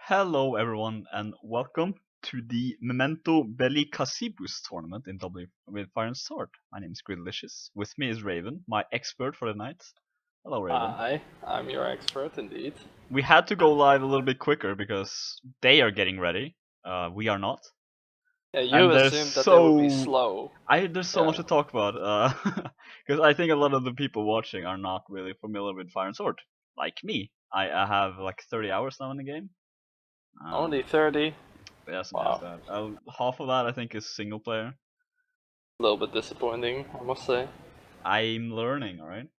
Hello, everyone, and welcome to the Memento Belli Casibus tournament in W with Fire and Sword. My name is Greedalicious. With me is Raven, my expert for the night. Hello, Raven. Hi, I'm your expert indeed. We had to go live a little bit quicker because they are getting ready. We are not, Yeah, you and assumed that they would be slow. there's so Yeah. much to talk about. Because I think a lot of the people watching are not really familiar with Fire and Sword, like me. I have like 30 hours now in the game. Only 30? Yeah, something like Wow. that. Half of that I think is single player. A little bit disappointing, I must say. I'm learning, alright?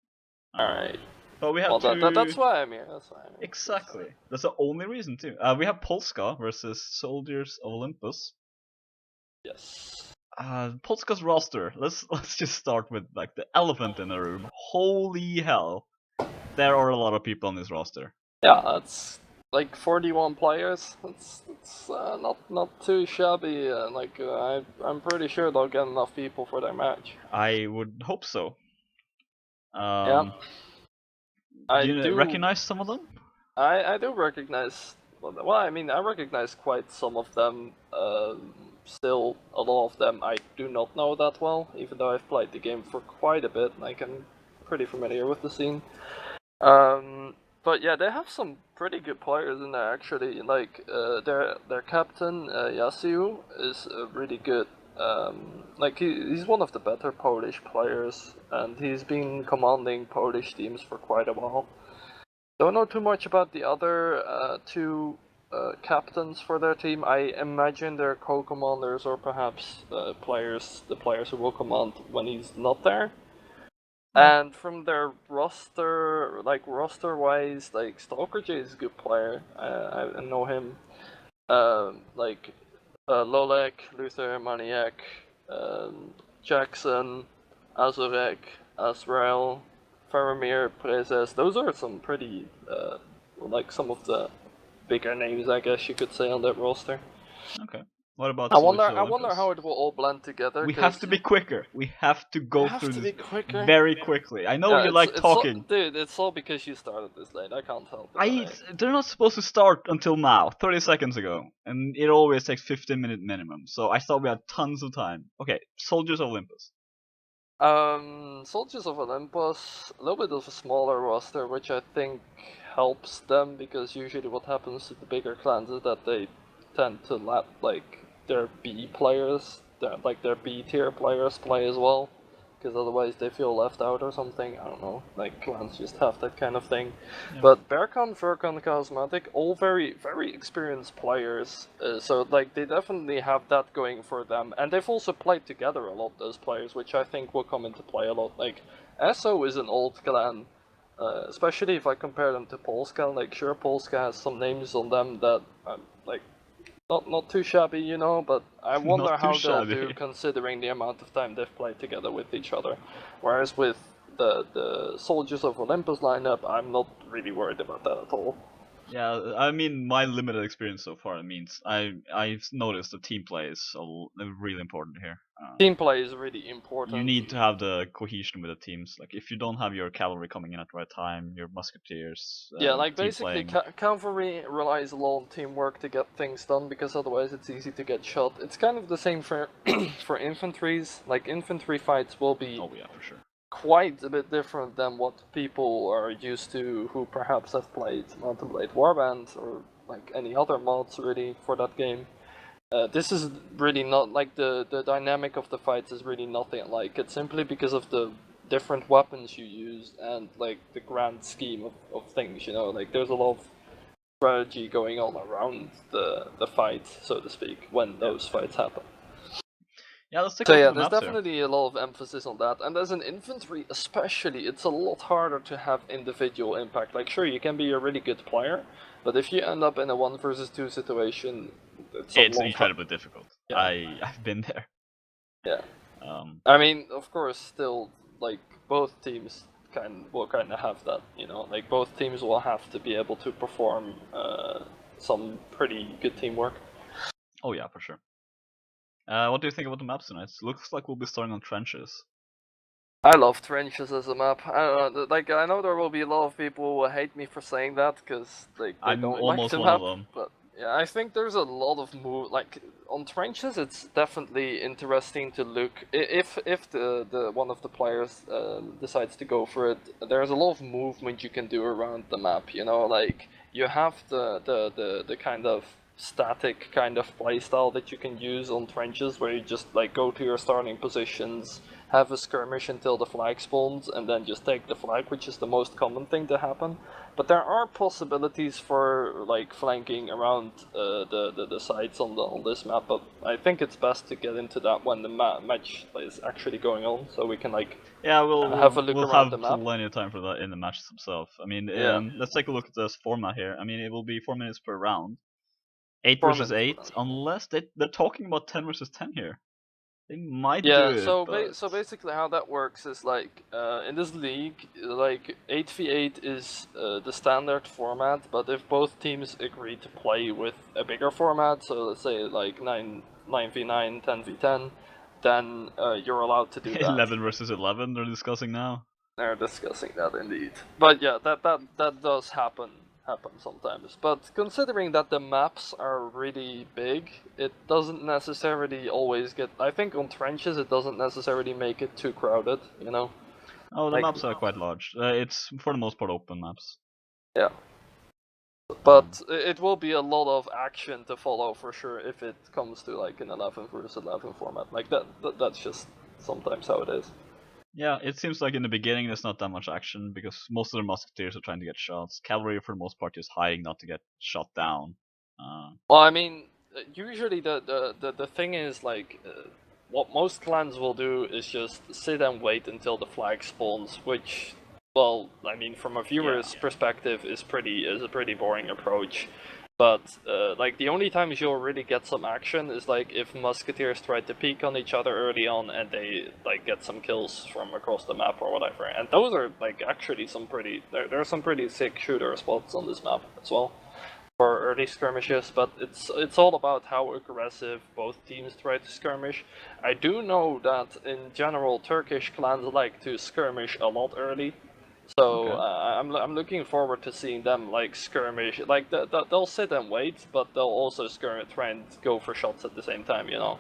Alright. But we have Well, to. that's why I'm here. That's why I'm here. Exactly. That's the only reason, too. We have Polska versus Soldiers of Olympus. Yes. Polska's roster. Let's just start with like the elephant in the room. Holy hell, there are a lot of people on this roster. Yeah, that's like 41 players. It's not too shabby. I'm pretty sure they'll get enough people for their match. I would hope so. Yeah, Do I you do. recognize some of them? I do recognize. Well, I mean, I recognize quite some of them. Still, a lot of them I do not know that well, even though I've played the game for quite a bit. Like I'm pretty familiar with the scene. But yeah, they have some pretty good players in there actually. Like their captain Yasuo is really good. He's one of the better Polish players, and he's been commanding Polish teams for quite a while. Don't know too much about the other two captains for their team. I imagine they're co-commanders or perhaps the players who will command when he's not there. And from their roster, like roster-wise, like Stalker J is a good player. I know him. Like Lolek, Luther, Maniac, Jackson, Azurek, Azrael, Faramir, Prezes. Those are some pretty, like some of the bigger names, I guess you could say, on that roster. Okay. What about I wonder, Soldiers of I wonder Olympus? how it will all blend together. We have Cause to be quicker. We have to I go have through to this be quicker. very quickly. I know Yeah, you like it's all, talking. dude. It's all because you started this late. I can't help it. They're not supposed to start until now, 30 seconds ago, and it always takes 15-minute minimum. So I thought we had tons of time. Okay, Soldiers of Olympus. Soldiers of Olympus, a little bit of a smaller roster, which I think helps them because usually what happens to the bigger clans is that they tend to let like their B players, their B tier players play as well, because otherwise they feel left out or something. I don't know. Like clans just have that kind of thing. Yeah. But Bearcon, Furcon, Cosmetic, all very experienced players. So like they definitely have that going for them, and they've also played together a lot. Those players, which I think will come into play a lot. Like SO is an old clan. Especially if I compare them to Polska, like sure Polska has some names on them that like not too shabby, you know, but I wonder Not too how they'll do shabby. considering the amount of time they've played together with each other. Whereas with the Soldiers of Olympus lineup, I'm not really worried about that at all. Yeah, I mean, my limited experience so far means I've noticed that team play is really important here. Team play is really You important. need to have the cohesion with the teams. Like if you don't have your cavalry coming in at the right time, your musketeers, Yeah, like team basically playing. cavalry relies a lot on teamwork to get things done because otherwise it's easy to get shot. It's kind of the same for for infantries. Like infantry fights will be Oh yeah, for sure. quite a bit different than what people are used to who perhaps have played Mountain Blade Warband or like any other mods really for that game. This is really not like the dynamic of the fights is really nothing like it simply because of the different weapons you use and like the grand scheme of things, you know, like there's a lot of strategy going on around the fight, so to speak, when those fights happen. Yeah, let's take a So look at yeah, the there's maps here. definitely a lot of emphasis on that, and as an infantry especially, it's a lot harder to have individual impact. Like sure, you can be a really good player, but if you end up in a 1 versus 2 situation, it's a It's lot incredibly difficult. Yeah. I've been there. Yeah. Um, I mean, of course, still, like, both teams will kind of have that, you know, like, both teams will have to be able to perform some pretty good teamwork. oh yeah, for sure. What do you think about the maps tonight? Looks like we'll be starting on trenches. I love trenches as a map. I don't know, like, I know there will be a lot of people who will hate me for saying that, because, like, they I'm don't like almost the one of map, them. but Yeah, I think there's a lot of move. Like on trenches, it's definitely interesting to look. If the one of the players decides to go for it, there's a lot of movement you can do around the map. You know, like you have the kind of static kind of playstyle that you can use on trenches, where you just like go to your starting positions, have a skirmish until the flag spawns, and then just take the flag, which is the most common thing to happen. But there are possibilities for like flanking around the sides on this map. But I think it's best to get into that when the match is actually going on, so we can like Yeah, have a look we'll around have the map. plenty of time for that in the matches themselves. I mean, Yeah, let's take a look at this format here. I mean, it will be 4 minutes per round, 8 4 versus minutes per 8, round. unless they're talking about 10 versus 10 here. They might do Yeah, it, so but so basically how that works is like in this league, like 8v8 is the standard format, but if both teams agree to play with a bigger format, so let's say like 9v9, 10v10, then you're allowed to do that. 11 versus 11 they're discussing now. They're discussing that indeed. But yeah, that does happen sometimes. But considering that the maps are really big, it doesn't necessarily always get. I think on trenches it doesn't necessarily make it too crowded. You know, Oh, the like maps are quite large. It's for the most part open maps. yeah. Um, But it will be a lot of action to follow for sure if it comes to like an 11 versus 11 format. Like that's just sometimes how it is. yeah, it seems like in the beginning there's not that much action because most of the musketeers are trying to get shots. Cavalry for the most part is hiding not to get shot down. Well, I mean, usually the thing is like, what most clans will do is just sit and wait until the flag spawns, which, well, I mean, from a viewer's perspective, is a pretty boring approach. But like the only times you'll really get some action is like if musketeers try to peek on each other early on and they like get some kills from across the map or whatever. And those are like actually some pretty there are some pretty sick shooter spots on this map as well for early skirmishes, but it's all about how aggressive both teams try to skirmish. I do know that in general Turkish clans like to skirmish a lot early, so Okay. I'm looking forward to seeing them like skirmish. Like they'll sit and wait, but they'll also try and go for shots at the same time. You know,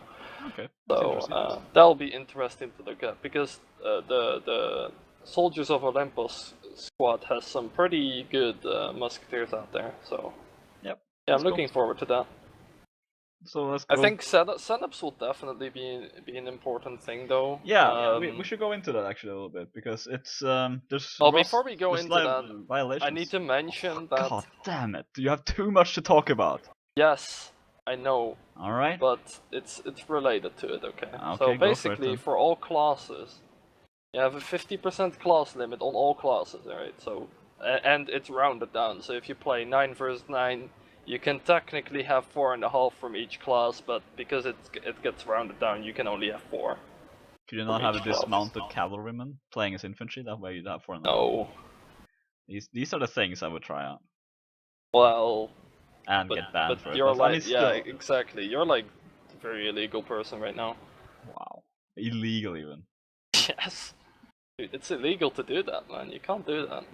Okay. That's so interesting. that'll be interesting to look at because the Soldiers of Olympus squad has some pretty good musketeers out there. So Yep. yeah, I'm Let's go. looking forward to that. So let's I go. think setups will definitely be an important thing, though. Yeah, we should go into that actually a little bit because it's Well, before we go there's into live that, I need violations. to mention God that damn it! You have too much to talk about. yes, I know, All right. but it's related to it. Okay. So Okay, go for it basically, then. for all classes, you have a 50% class limit on all classes. Alright. So and it's rounded down. So if you play 9 versus 9, you can technically have 4.5 from each class, but because it gets rounded down, you can only have 4 Could you from not have a each class. dismounted cavalryman playing as infantry? That way you'd have 4.5. No. These are the things I would try out Well, and but get banned for it. you're But I mean, like yeah, still, exactly. You're like a very illegal person right now. wow, illegal even. Yes. Dude, it's illegal to do that, man. You can't do that.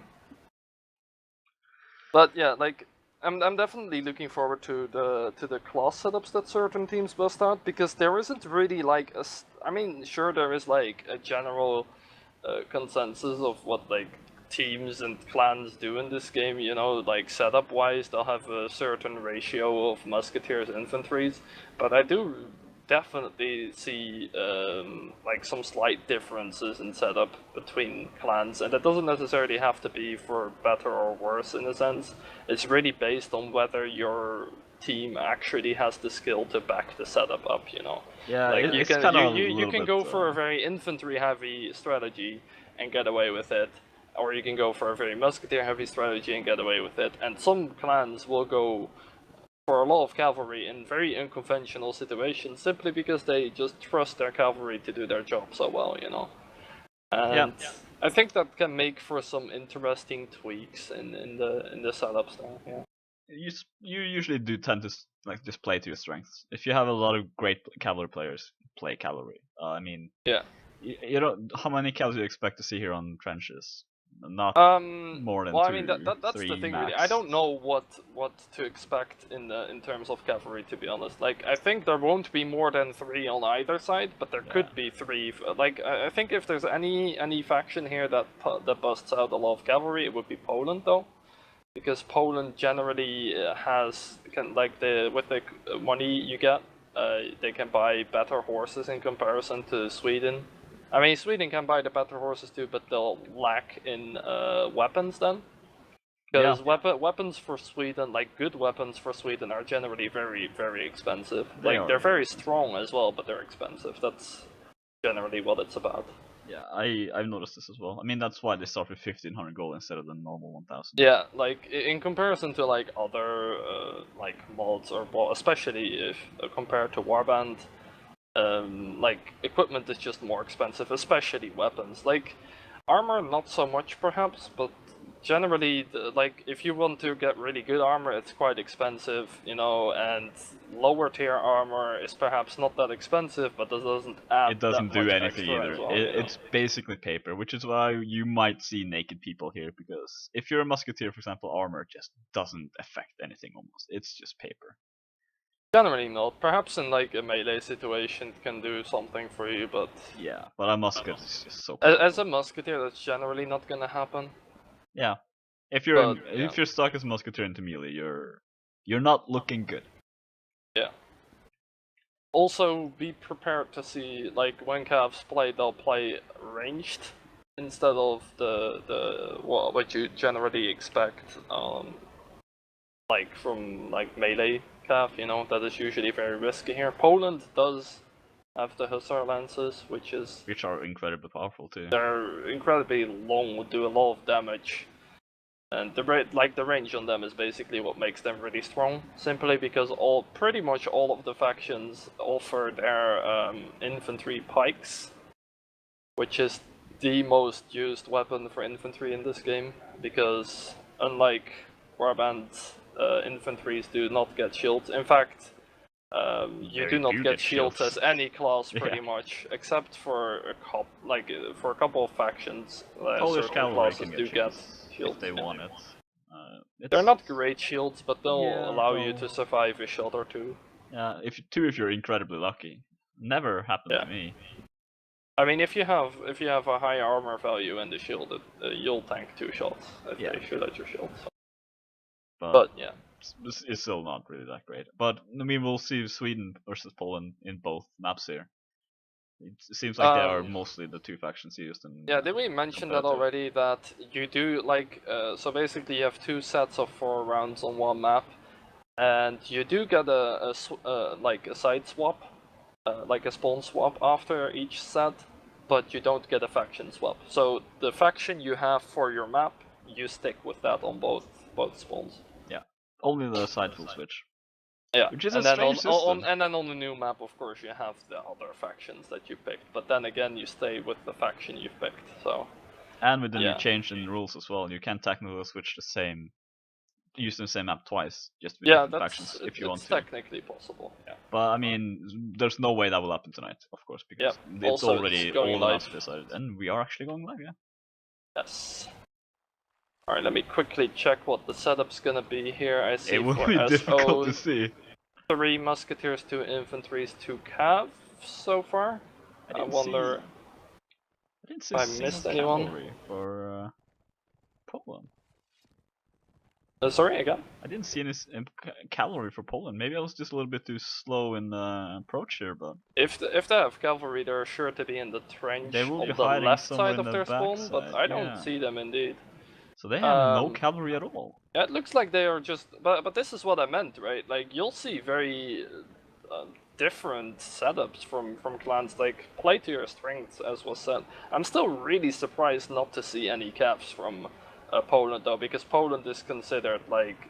But yeah, like I'm definitely looking forward to the class setups that certain teams bust out because there isn't really like I mean, sure there is like a general consensus of what like teams and clans do in this game. You know, like setup wise, they'll have a certain ratio of musketeers infantries, but I do definitely see like some slight differences in setup between clans, and that doesn't necessarily have to be for better or worse in a sense. It's really based on whether your team actually has the skill to back the setup up. You know, Yeah, like you it's can kind of a you little can bit. go for a very infantry heavy strategy and get away with it, or you can go for a very musketeer heavy strategy and get away with it. And some clans will go for a lot of cavalry in very unconventional situations simply because they just trust their cavalry to do their job so well, you know. Yeah, And I think that can make for some interesting tweaks in the setups there. Yeah. you usually do tend to like just play to your strengths. If you have a lot of great cavalry players, play cavalry. I mean, Yeah. you don't. How many cavalry do you expect to see here on trenches? not more than well, I mean two, that's the three thing really. max. I don't know what to expect in terms of cavalry, to be honest. Like I think there won't be more than 3 on either side, but there could be 3. Like I think if there's any faction here that busts out a lot of cavalry, it would be Poland though, because Poland generally with the money you get, they can buy better horses in comparison to Sweden. I mean, Sweden can buy the better horses too, but they'll lack in weapons then. Because weapons for Sweden, like good weapons for Sweden, are generally very, very expensive. They're very strong as well, but they're expensive. That's generally what it's about. Yeah, I've noticed this as well. I mean, that's why they start with 1500 gold instead of the normal 1000. Yeah, like in comparison to like other like mods or especially if compared to Warband, like equipment is just more expensive, especially weapons. Like armor, not so much perhaps, but generally, like if you want to get really good armor, it's quite expensive, you know. And lower tier armor is perhaps not that expensive, but it doesn't add It doesn't that do much anything extra either. as well, It's basically paper, which is why you might see naked people here. Because if you're a musketeer, for example, armor just doesn't affect anything almost. It's just paper. Generally not. Perhaps in like a melee situation it can do something for you, but yeah, but a musket is just so powerful. As powerful. a musketeer, that's generally not gonna happen. Yeah, if you're yeah. if you're stuck as a musketeer into melee, you're not looking good. Yeah. Also, be prepared to see, like, when Cavs play, they'll play ranged instead of the what you generally expect, like from like melee Cav. You know, that is usually very risky here. Poland does have the Hussar lances, which are incredibly powerful too. they're incredibly long, would do a lot of damage. And the range on them is basically what makes them really strong. Simply because pretty much all of the factions offer their infantry pikes, which is the most used weapon for infantry in this game. Because unlike Warband, infantries do not get shields. In fact, you do not get shields as any class pretty much, except for a couple of factions. Polish Certain cavalry classes can do get shields if they want it. They're not great shields, but they'll Yeah, allow you to survive a shot or two. Yeah, if you're incredibly lucky. Never happened to me. I mean, if you have a high armor value and the shield, you'll tank 2 shots if they shoot at your shield. So. But yeah, it's still not really that great. But I mean, we'll see Sweden versus Poland in both maps here. It seems like they are mostly the two factions used. Yeah, did we mention that already? That you do like so basically you have 2 sets of 4 rounds on one map, and you do get a side swap, like a spawn swap after each set, but you don't get a faction swap. So the faction you have for your map, you stick with that on both spawns. Yeah, only the side will switch. Yeah, which is and a then strange system. and then on the new map, of course, you have the other factions that you picked. But then again, you stay with the faction you've picked. So. And with the new change in rules as well, you can technically switch use the same map twice, just with different factions if you want to. It's technically possible. Yeah. But I mean, there's no way that will happen tonight, of course, because it's already all the maps decided, and we are actually going live, yeah. Yes. Alright, let me quickly check what the setup's gonna be here. I see it will be difficult to see. 3 musketeers, 2 infantries, 2 cav so far. I wonder. I didn't see if I missed anyone for Poland. Sorry, again? I didn't see any cavalry for Poland. Maybe I was just a little bit too slow in the approach here, but if they have cavalry, they're sure to be in the trench on the left side of their spawn, but I don't see them indeed. So they have no cavalry at all. Yeah, it looks like they are just. But this is what I meant, right? Like you'll see very different setups from clans. Like play to your strengths, as was said. I'm still really surprised not to see any caps from Poland though, because Poland is considered like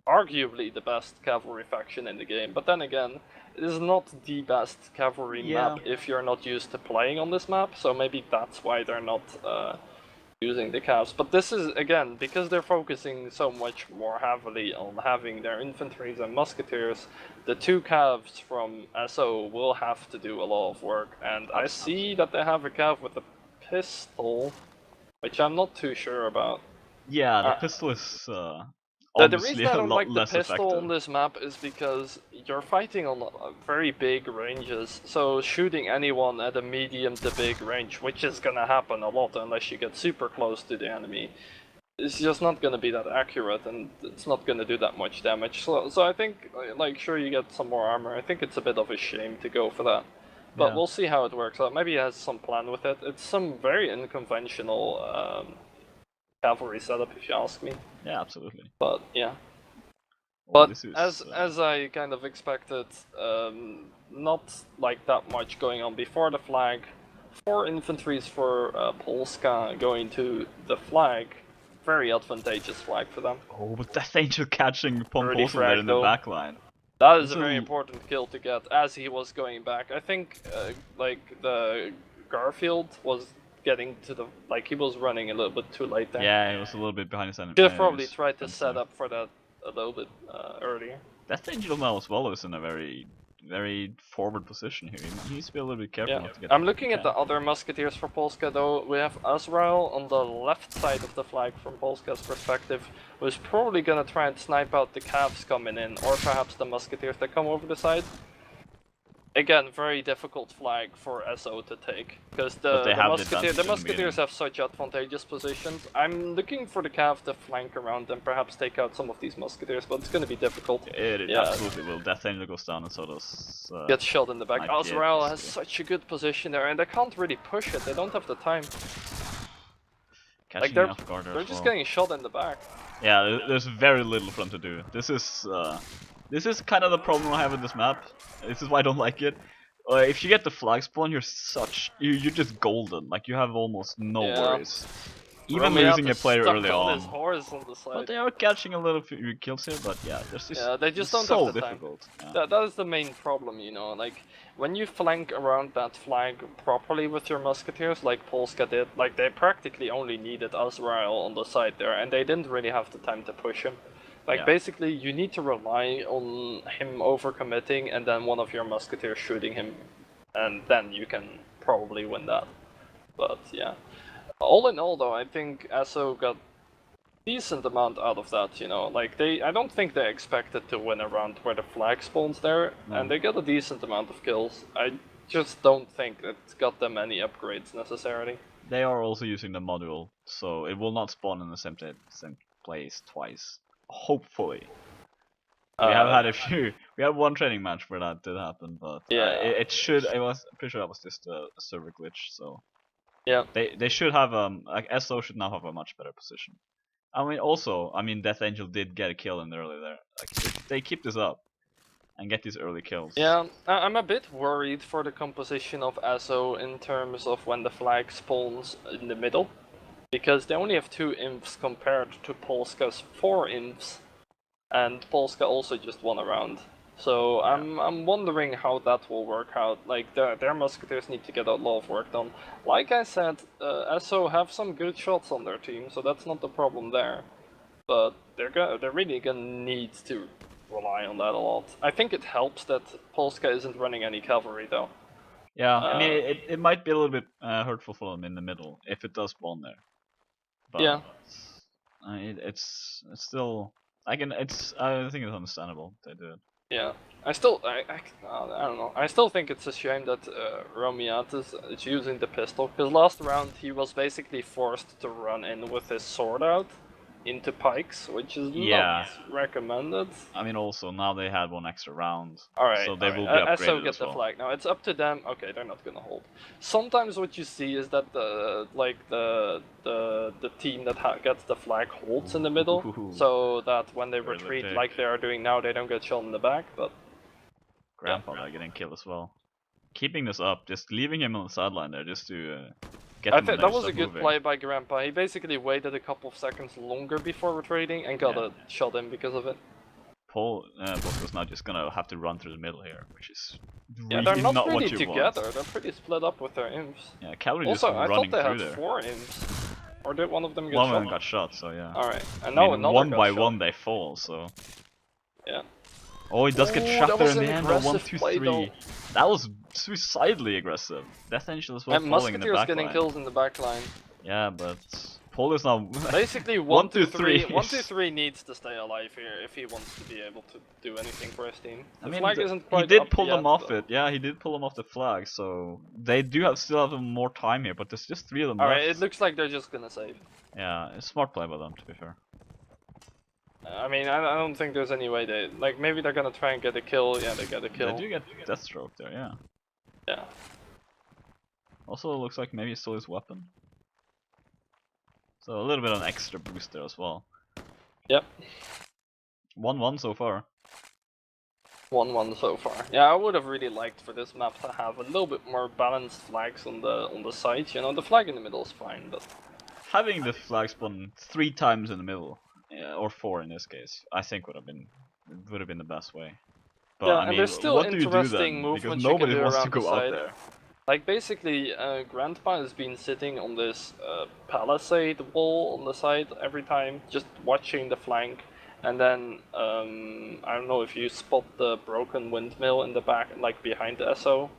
arguably the best cavalry faction in the game. But then again, it is not the best cavalry map if you're not used to playing on this map. So maybe that's why they're not using the calves. But this is, again, because they're focusing so much more heavily on having their infantries and musketeers, the 2 calves from SO will have to do a lot of work. And I see that they have a cav with a pistol, which I'm not too sure about. Yeah, the Uh, pistol is the obviously reason I a don't lot like the less pistol effective. on this map is because you're fighting on very big ranges, so shooting anyone at a medium to big range, which is gonna happen a lot unless you get super close to the enemy, it's just not gonna be that accurate, and it's not gonna do that much damage. So I think, like, sure, you get some more armor. I think it's a bit of a shame to go for that. But Yeah, we'll see how it works out. Maybe he has some plan with it. It's some very unconventional cavalry setup, if you ask me. yeah, absolutely. But yeah. Oh, But this as is as I kind of expected, not like that much going on before the flag. 4 infantries for Polska going to the flag. Very advantageous flag for them. oh, but Death Angel catching Early Pomposo there frag in the though. back line. That is That's a a very important kill to get as he was going back. I think like the Garfield was getting to the, like, he was running a little bit too late there. yeah, he was a little bit behind Should have probably his tried to fence set there. up for that a little bit earlier. Death Angel now as well is in a very forward position here. He needs to be a little bit careful Yeah, not to get I'm looking at the camped. other musketeers for Polska though. We have Azrael on the left side of the flag from Polska's perspective, who's probably gonna try and snipe out the calves coming in, or perhaps the musketeers that come over the side. Again, very difficult flag for SO to take, because But they the have the advantage in the musketeers beginning. have such advantageous positions. I'm looking for the cav to flank around and perhaps take out some of these musketeers, but it's gonna be difficult. It Yeah, absolutely will. Death Angel goes down and so does gets shot in the back. Knight Kid, Azrael has basically. such a good position there, and they can't really push it. They don't have the time. Like Catching me off guard there they're as just well. getting shot in the back. Yeah, there's very little for them to do. This is kind of the problem I have with this map. This is why I don't like it. If you get the flag spawn, you're just golden. Like you have almost no Yeah, worries. Even Romiat losing a is player stuck early on his on. horse on the But side. they are catching a little few kills here. But yeah, Yeah, they it's just don't have so the time. difficult. Yeah. That is the main problem, you know. Like when you flank around that flag properly with your musketeers, like Polska did, like they practically only needed Azrael on the side there, and they didn't really have the time to push him. Like Yeah. basically, you need to rely on him overcommitting, and then one of your musketeers shooting him, and then you can probably win that. But yeah, all in all, though, I think SO got decent amount out of that, you know. Like I don't think they expected to win a round where the flag spawns there, No. and they got a decent amount of kills. I just don't think it got them any upgrades necessarily. They are also using the module, so it will not spawn in the same place twice. Hopefully. We have Uh, had a few. We had one training match where that did happen, but yeah, it should. I was pretty sure that was just a server glitch. So yeah, they should have like SO should now have a much better position. I mean, also, I mean, Death Angel did get a kill in early there. Like if they keep this up and get these early kills. yeah. I'm a bit worried for the composition of SO in terms of when the flag spawns in the middle, because they only have 2 imps compared to Polska's 4 imps, and Polska also just won a round. So Yeah. I'm wondering how that will work out. Like their musketeers need to get a lot of work done. Like I said, SO have some good shots on their team, so that's not the problem there. But they're really gonna need to rely on that a lot. I think it helps that Polska isn't running any cavalry though. Yeah, I mean, Uh, it might be a little bit hurtful for them in the middle if it does spawn there, yeah, but it's still. I think it's understandable they do it. yeah. I don't know. I still think it's a shame that Romiat is using the pistol, because last round he was basically forced to run in with his sword out into pikes, which is Yeah, not recommended. I mean, also now they had one extra round, Alright, so they will be alright. SO upgraded get as the well. flag. Now it's up to them. Okay, they're not gonna hold. Sometimes what you see is that the team that gets the flag holds in the middle, Ooh, so that when they early retreat pick. like they are doing now, they don't get shot in the back. But yeah, Grandpa there getting killed as well. Keeping this up, just leaving him on the sideline there, just to get I the think that momentum was a start good moving. play by Grandpa. He basically waited a couple of seconds longer before retreating and got Yeah. a shot in because of it. PoL Bosco's now just gonna have to run through the middle here, which is Yeah, they're really not not really what you want. together. They're pretty split up with their imps. Yeah, cavalry just Also, I thought running they through had there. 4 imps. Or did one of them get One of shot? them got shot, so yeah. Alright, and I now mean, another one got by shot. one they fall, so. Yeah. Oh, he does get Ooh, shot that there was in an the end. Though. 1, aggressive 2, play, 3. That was suicidally aggressive. Death Angel as well And falling in the musketeers back getting line. kills in the back line. Yeah, but PoL is now Basically, 1, 2, 3. 1-2-3 needs to stay alive here if he wants to be able to do anything for his team. The I mean, flag isn't he quite did up pull them yet, off though. it. Yeah, he did pull them off the flag, so they do still have more time here. But there's just 3 of them Alright, left. it looks like they're just gonna save. Yeah, it's smart play by them, to be fair. I mean, I don't think there's any way they like. Maybe they're gonna try and get a kill. Yeah, they get a kill. They do get Deathstroke there, yeah. Yeah. Also, it looks like maybe he stole his weapon. So a little bit of an extra boost there as well. Yep. 1-1 so far. 1-1 so far. Yeah, I would have really liked for this map to have a little bit more balanced flags on the sides. You know, the flag in the middle is fine, but Having the flag spawn 3 times in the middle, or 4 in this case, I think would have been the best way. But yeah, I and mean, there's still what do you do interesting then? Because movements you can nobody do wants to around the go out side. there. Like basically, Grandpa has been sitting on this palisade wall on the side every time, just watching the flank. And then I don't know if you spot the broken windmill in the back, like behind the SO.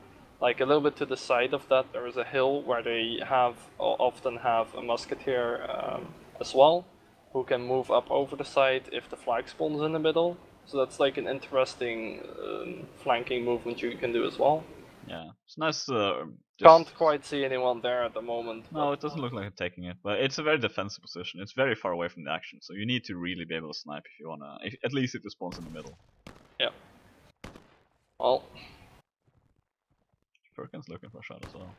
Like a little bit to the side of that, there is a hill where they often have a musketeer as well, who can move up over the side if the flag spawns in the middle. So that's like an interesting flanking movement you can do as well. Yeah, it's nice. Can't quite see anyone there at the moment. No, it doesn't look like they're taking it, but it's a very defensive position. It's very far away from the action, so you need to really be able to snipe if you wanna. At least if it spawns in the middle. Yeah. Well, Firkin's looking for a shot as well.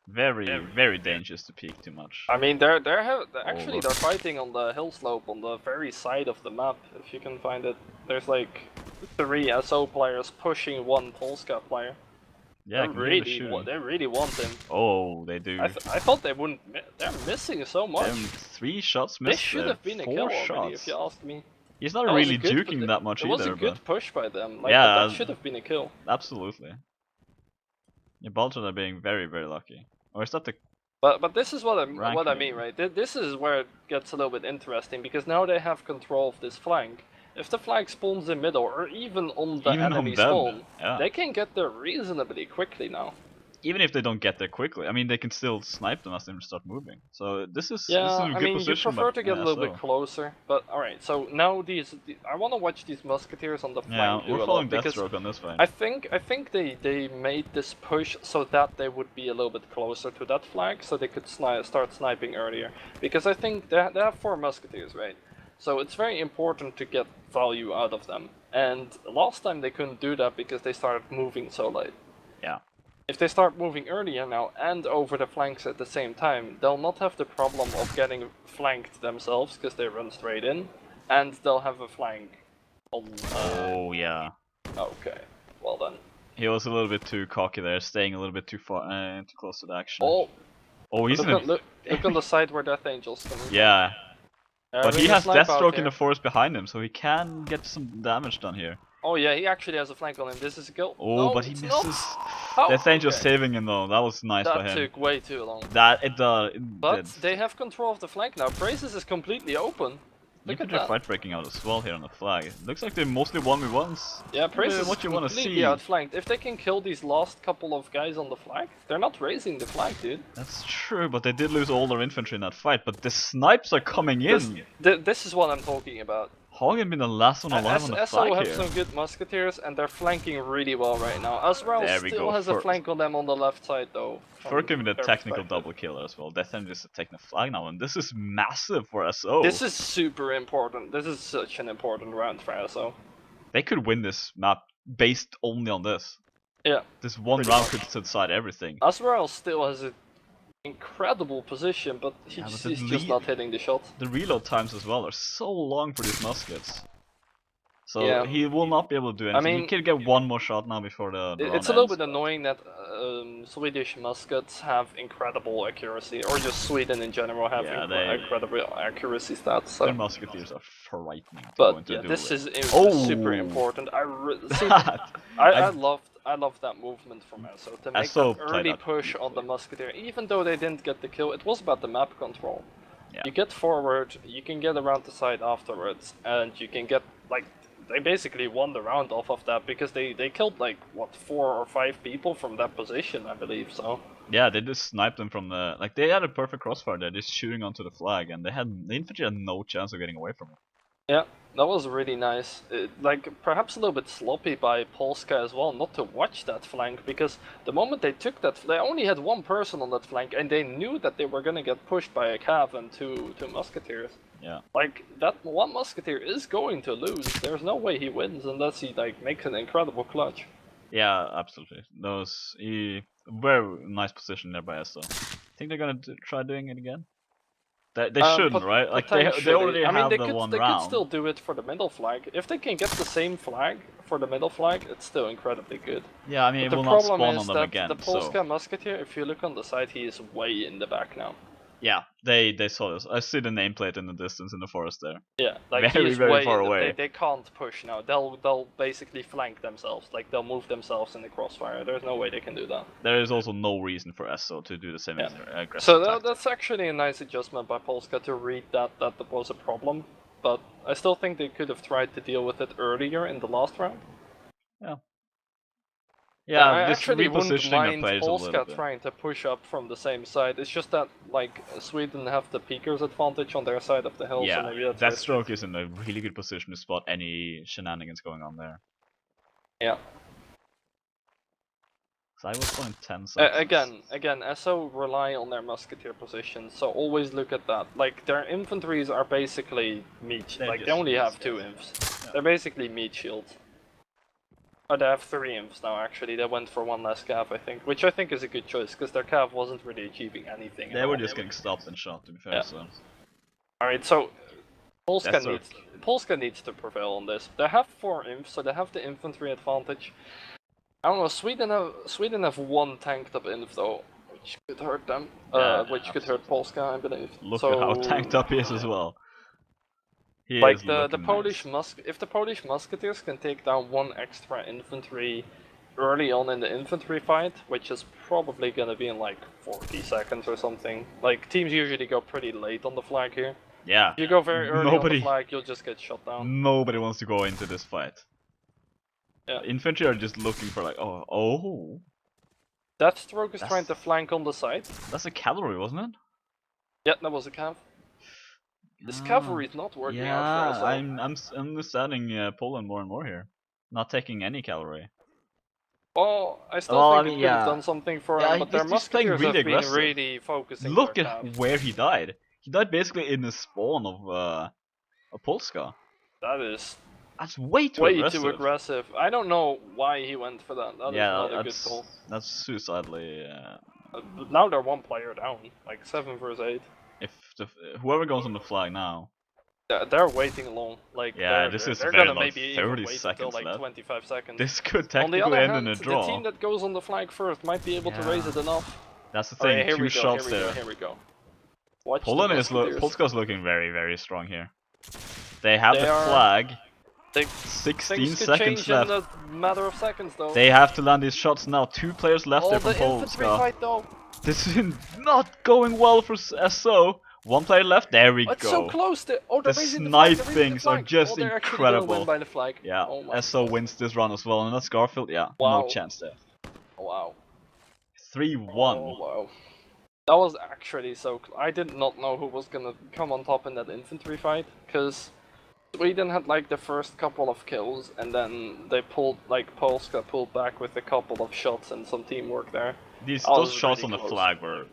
Very dangerous to peek too much. I mean, they're fighting on the hill slope on the very side of the map. If you can find it, there's like 3 SO players pushing 1 Polska player. Yeah, they really want him. Oh, they do. I thought they wouldn't. They're missing so much. 3 shots missed. This should have been a kill already, if you ask me. He's not really juking that much either. It was a good push by them. Like, yeah, that should have been a kill. Absolutely. Yeah, Baltron are being very lucky. Or is that the? But this is what I mean, right? This is where it gets a little bit interesting because now they have control of this flank. If the flag spawns in middle or even on the enemy spawn, they can get there reasonably quickly now. Even if they don't get there quickly, I mean they can still snipe them as they start moving. So this is yeah, a good position. You prefer to get a little bit closer, but all right. So now I want to watch these musketeers on the flank. Yeah, we're following Deathstroke on this fight. I think they made this push so that they would be a little bit closer to that flag, so they could start sniping earlier. Because I think they have 4 musketeers, right? So it's very important to get value out of them. And last time they couldn't do that because they started moving so late. Yeah. If they start moving earlier now and over the flanks at the same time, they'll not have the problem of getting flanked themselves because they run straight in, and they'll have a flank on. Oh yeah. Okay. Well then. He was a little bit too cocky there, staying a little bit too far, too close to the action. Oh, he's look on the side where Death Angel's coming. Yeah. But he has Deathstroke in the forest behind him, so he can get some damage done here. Oh yeah, he actually has a flank on him. This is a kill. Oh, no, but he misses. Oh, Death Angel's saving him though. That was nice by him. That took way too long. But did. They have control of the flank now. Braces is completely open. Look at that. Fight breaking out as well here on the flag. It looks like they're mostly 1v1s. Yeah, Braces what you want to see. outflanked. If they can kill these last couple of guys on the flag, they're not raising the flag, dude. That's true, but they did lose all their infantry in that fight. But the snipes are coming in. This is what I'm talking about. Hagen been the last one alive on the flag have here. some good musketeers and they're flanking really well right now. Azrael still has a flank on them on the left side though. Furkin with a technical double kill as well. Death Angel is taking the flag now, and this is massive for SO. This is super important. This is such an important round for SO. They could win this map based only on this. Yeah. This one round could decide everything. Azrael still has an incredible position, but he's just not hitting the shot. The reload times as well are so long for these muskets. So he will not be able to do anything. I mean, he can get one more shot now before the round It's a little bit annoying that Swedish muskets have incredible accuracy, or just Sweden in general have incredible accuracy stats. So. Their musketeers are frightening. But yeah, this is super important. I love that movement from SO to make an early push on the musketeer. Even though they didn't get the kill, it was about the map control. Yeah. You get forward, you can get around the side afterwards, and you can get like they basically won the round off of that because they killed like what 4 or 5 people from that position, I believe. So yeah, they just sniped them from the like they had a perfect crossfire there, just shooting onto the flag, and the infantry had no chance of getting away from it. yeah, that was really nice. Like perhaps a little bit sloppy by Polska as well, not to watch that flank because the moment they took that, they only had one person on that flank, and they knew that they were gonna get pushed by a cav and two musketeers. Yeah. Like that one musketeer is going to lose. There's no way he wins unless he like makes an incredible clutch. Yeah, absolutely. Very nice position there by Esso. Think they're gonna try doing it again? They shouldn't, right? Like they already I mean, have the one they could round. still do it for the middle flag. If they can get the same flag for the middle flag, it's still incredibly good. Yeah, I mean But it the will not problem spawn is on them that again. the Polska So musketeer, if you look on the side, he is way in the back now. yeah, they saw this. I see the nameplate in the distance in the forest there. Yeah, like he Very is very way far in the, away. they can't push now. They'll basically flank themselves. Like they'll move themselves in the crossfire. There's no way they can do that. There is also no reason for Esso to do the same Yeah. aggressive So tactic. that's actually a nice adjustment by Polska to read that was a problem. But I still think they could have tried to deal with it earlier in the last round. Yeah. Yeah, Yeah, I this actually wouldn't repositioning the mind players a little Polska bit. trying to push up from the same side. It's just that like Sweden have the peakers advantage on their side of the hill, so Yeah, maybe that's Deathstroke is in a really good position to spot any shenanigans going on there. yeah. So I was going 10 seconds. Again, SO rely on their musketeer position, so always look at that. Like their infantries are basically meat. They're Like they just only meat have shields. 2 imps. Yeah. They're basically meat shields. Oh, they have 3 imps now. Actually, they went for 1 less cav, I think, which I think is a good choice because their cav wasn't really achieving anything. They were just getting stopped and shot, to be fair. Yeah. So All right, so Deathstroke. Polska needs to prevail on this. They have 4 imps, so they have the infantry advantage. I don't know. Sweden have 1 tanked up inf though, which could hurt them. Yeah, Which could hurt Polska, I believe. Look so, at how tanked up he is as well. He like is the looking Polish nice. if the Polish musketeers can take down 1 extra infantry early on in the infantry fight, which is probably gonna be in like 40 seconds or something. Like teams usually go pretty late on the flag here. Yeah. If you go very early on the flag, you'll just get shot down. Nobody wants to go into this fight. Yeah. Infantry are just looking for like, oh. Deathstroke is trying to flank on the side. That's a cavalry, wasn't it? Yeah, that was a cav. This cavalry is not working out for us. I'm understanding Poland more and more here. Not taking any cavalry. Well, I still think it could have yeah. done something for Yeah, him, but their he's playing musketeers really have been aggressive. really focusing Look their at cav. where he died. He died basically in the spawn of a Polska. That's way too aggressive. I don't know why he went for that. That is not a good call. That's suicidally. But now they're 1 player down, like 7 versus 8. If whoever goes on the flag now. They're waiting long. Like yeah, they're gonna maybe even 30 wait seconds until like left. 25 seconds. This could On the technically other end hand, in a draw. the team that goes on the flag first might be able to raise it enough. That's the thing. Here 2 we go, shots there. Here we go. Watch Poland Polska's looking very very strong here. They have the flag. 16 seconds left. In a matter of seconds, though. They have to land these shots now. 2 players left there from Polska. Fight, though. This is not going well for SO. 1 player left. There we go. It's so close to. Oh, the snipings are just incredible. By the flag. Yeah, oh SO wins this run as well, and that's Garfield. Yeah, wow. No chance there. Wow. 3-1. Oh, wow. That was actually so. I did not know who was gonna come on top in that infantry fight, because Sweden had like the first couple of kills, and then they Polska pulled back with a couple of shots and some teamwork there. Those shots on the flag were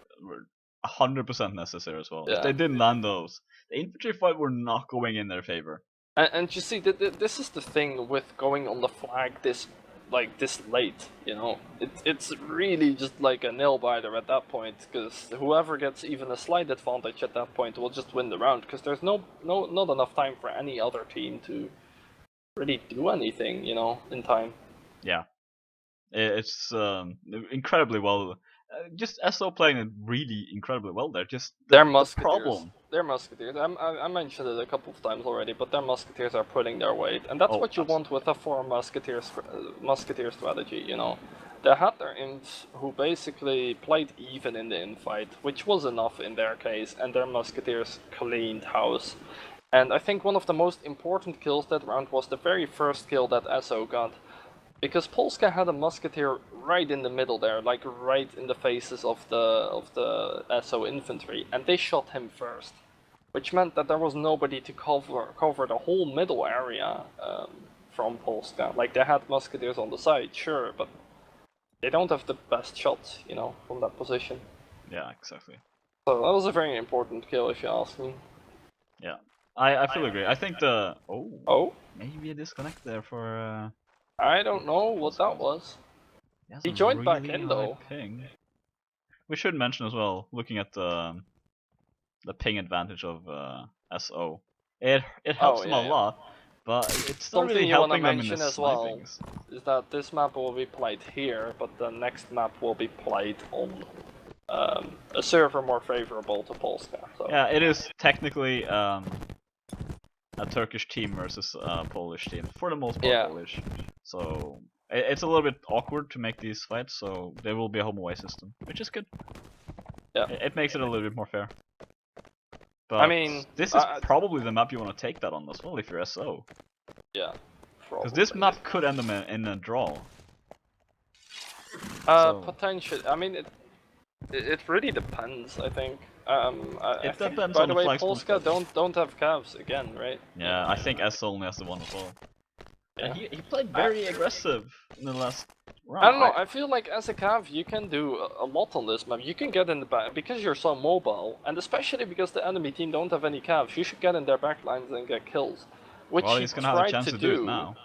100% necessary as well. Yeah. If they didn't land those, the infantry fight were not going in their favor. And you see, this is the thing with going on the flag this late, you know. It's really just like a nail-biter at that point, because whoever gets even a slight advantage at that point will just win the round, because there's not enough time for any other team to really do anything, you know, in time. Yeah. It's incredibly well. Just SO playing it really incredibly well there. Just their musketeers. Problem. Their musketeers. I mentioned it a couple of times already, but their musketeers are pulling their weight, and that's what you want with a 4 musketeer strategy. You know, they had their imps who basically played even in the infight, which was enough in their case, and their musketeers cleaned house. And I think one of the most important kills that round was the very first kill that SO got. Because Polska had a musketeer right in the middle there, like right in the faces of the SO infantry, and they shot him first. Which meant that there was nobody to cover the whole middle area from Polska. Like, they had musketeers on the side, sure, but they don't have the best shots, you know, from that position. Yeah, exactly. So that was a very important kill, if you ask me. Yeah, I fully agree. I think the Oh? maybe a disconnect there for I don't know what that was. He joined back in, high though. ping. We should mention as well, looking at the ping advantage of SO. It helps Oh, them yeah, a yeah. lot, but it's not Something really you want to helping them in the mention as well snipings. is that this map will be played here, but the next map will be played on a server more favorable to Polska. So. Yeah, it is technically a Turkish team versus a Polish team, for the most part Polish. So it's a little bit awkward to make these fights, so there will be a home away system, which is good. Yeah. It makes it a little bit more fair. But I mean, this is probably the map you want to take that on as well if you're SO. Yeah. Because this map could end them in a draw. Potentially. I mean, it really depends. I think. It depends by on the the way, flag Polska split. don't have calves again, right? Yeah, I think SO only has the one as well. Yeah. And he played very aggressive in the last round. I don't know, I feel like as a cav you can do a lot on this map. You can get in the back, because you're so mobile, and especially because the enemy team don't have any calves, you should get in their backlines and get kills. Which well, he he's gonna have a tried chance to to do it now.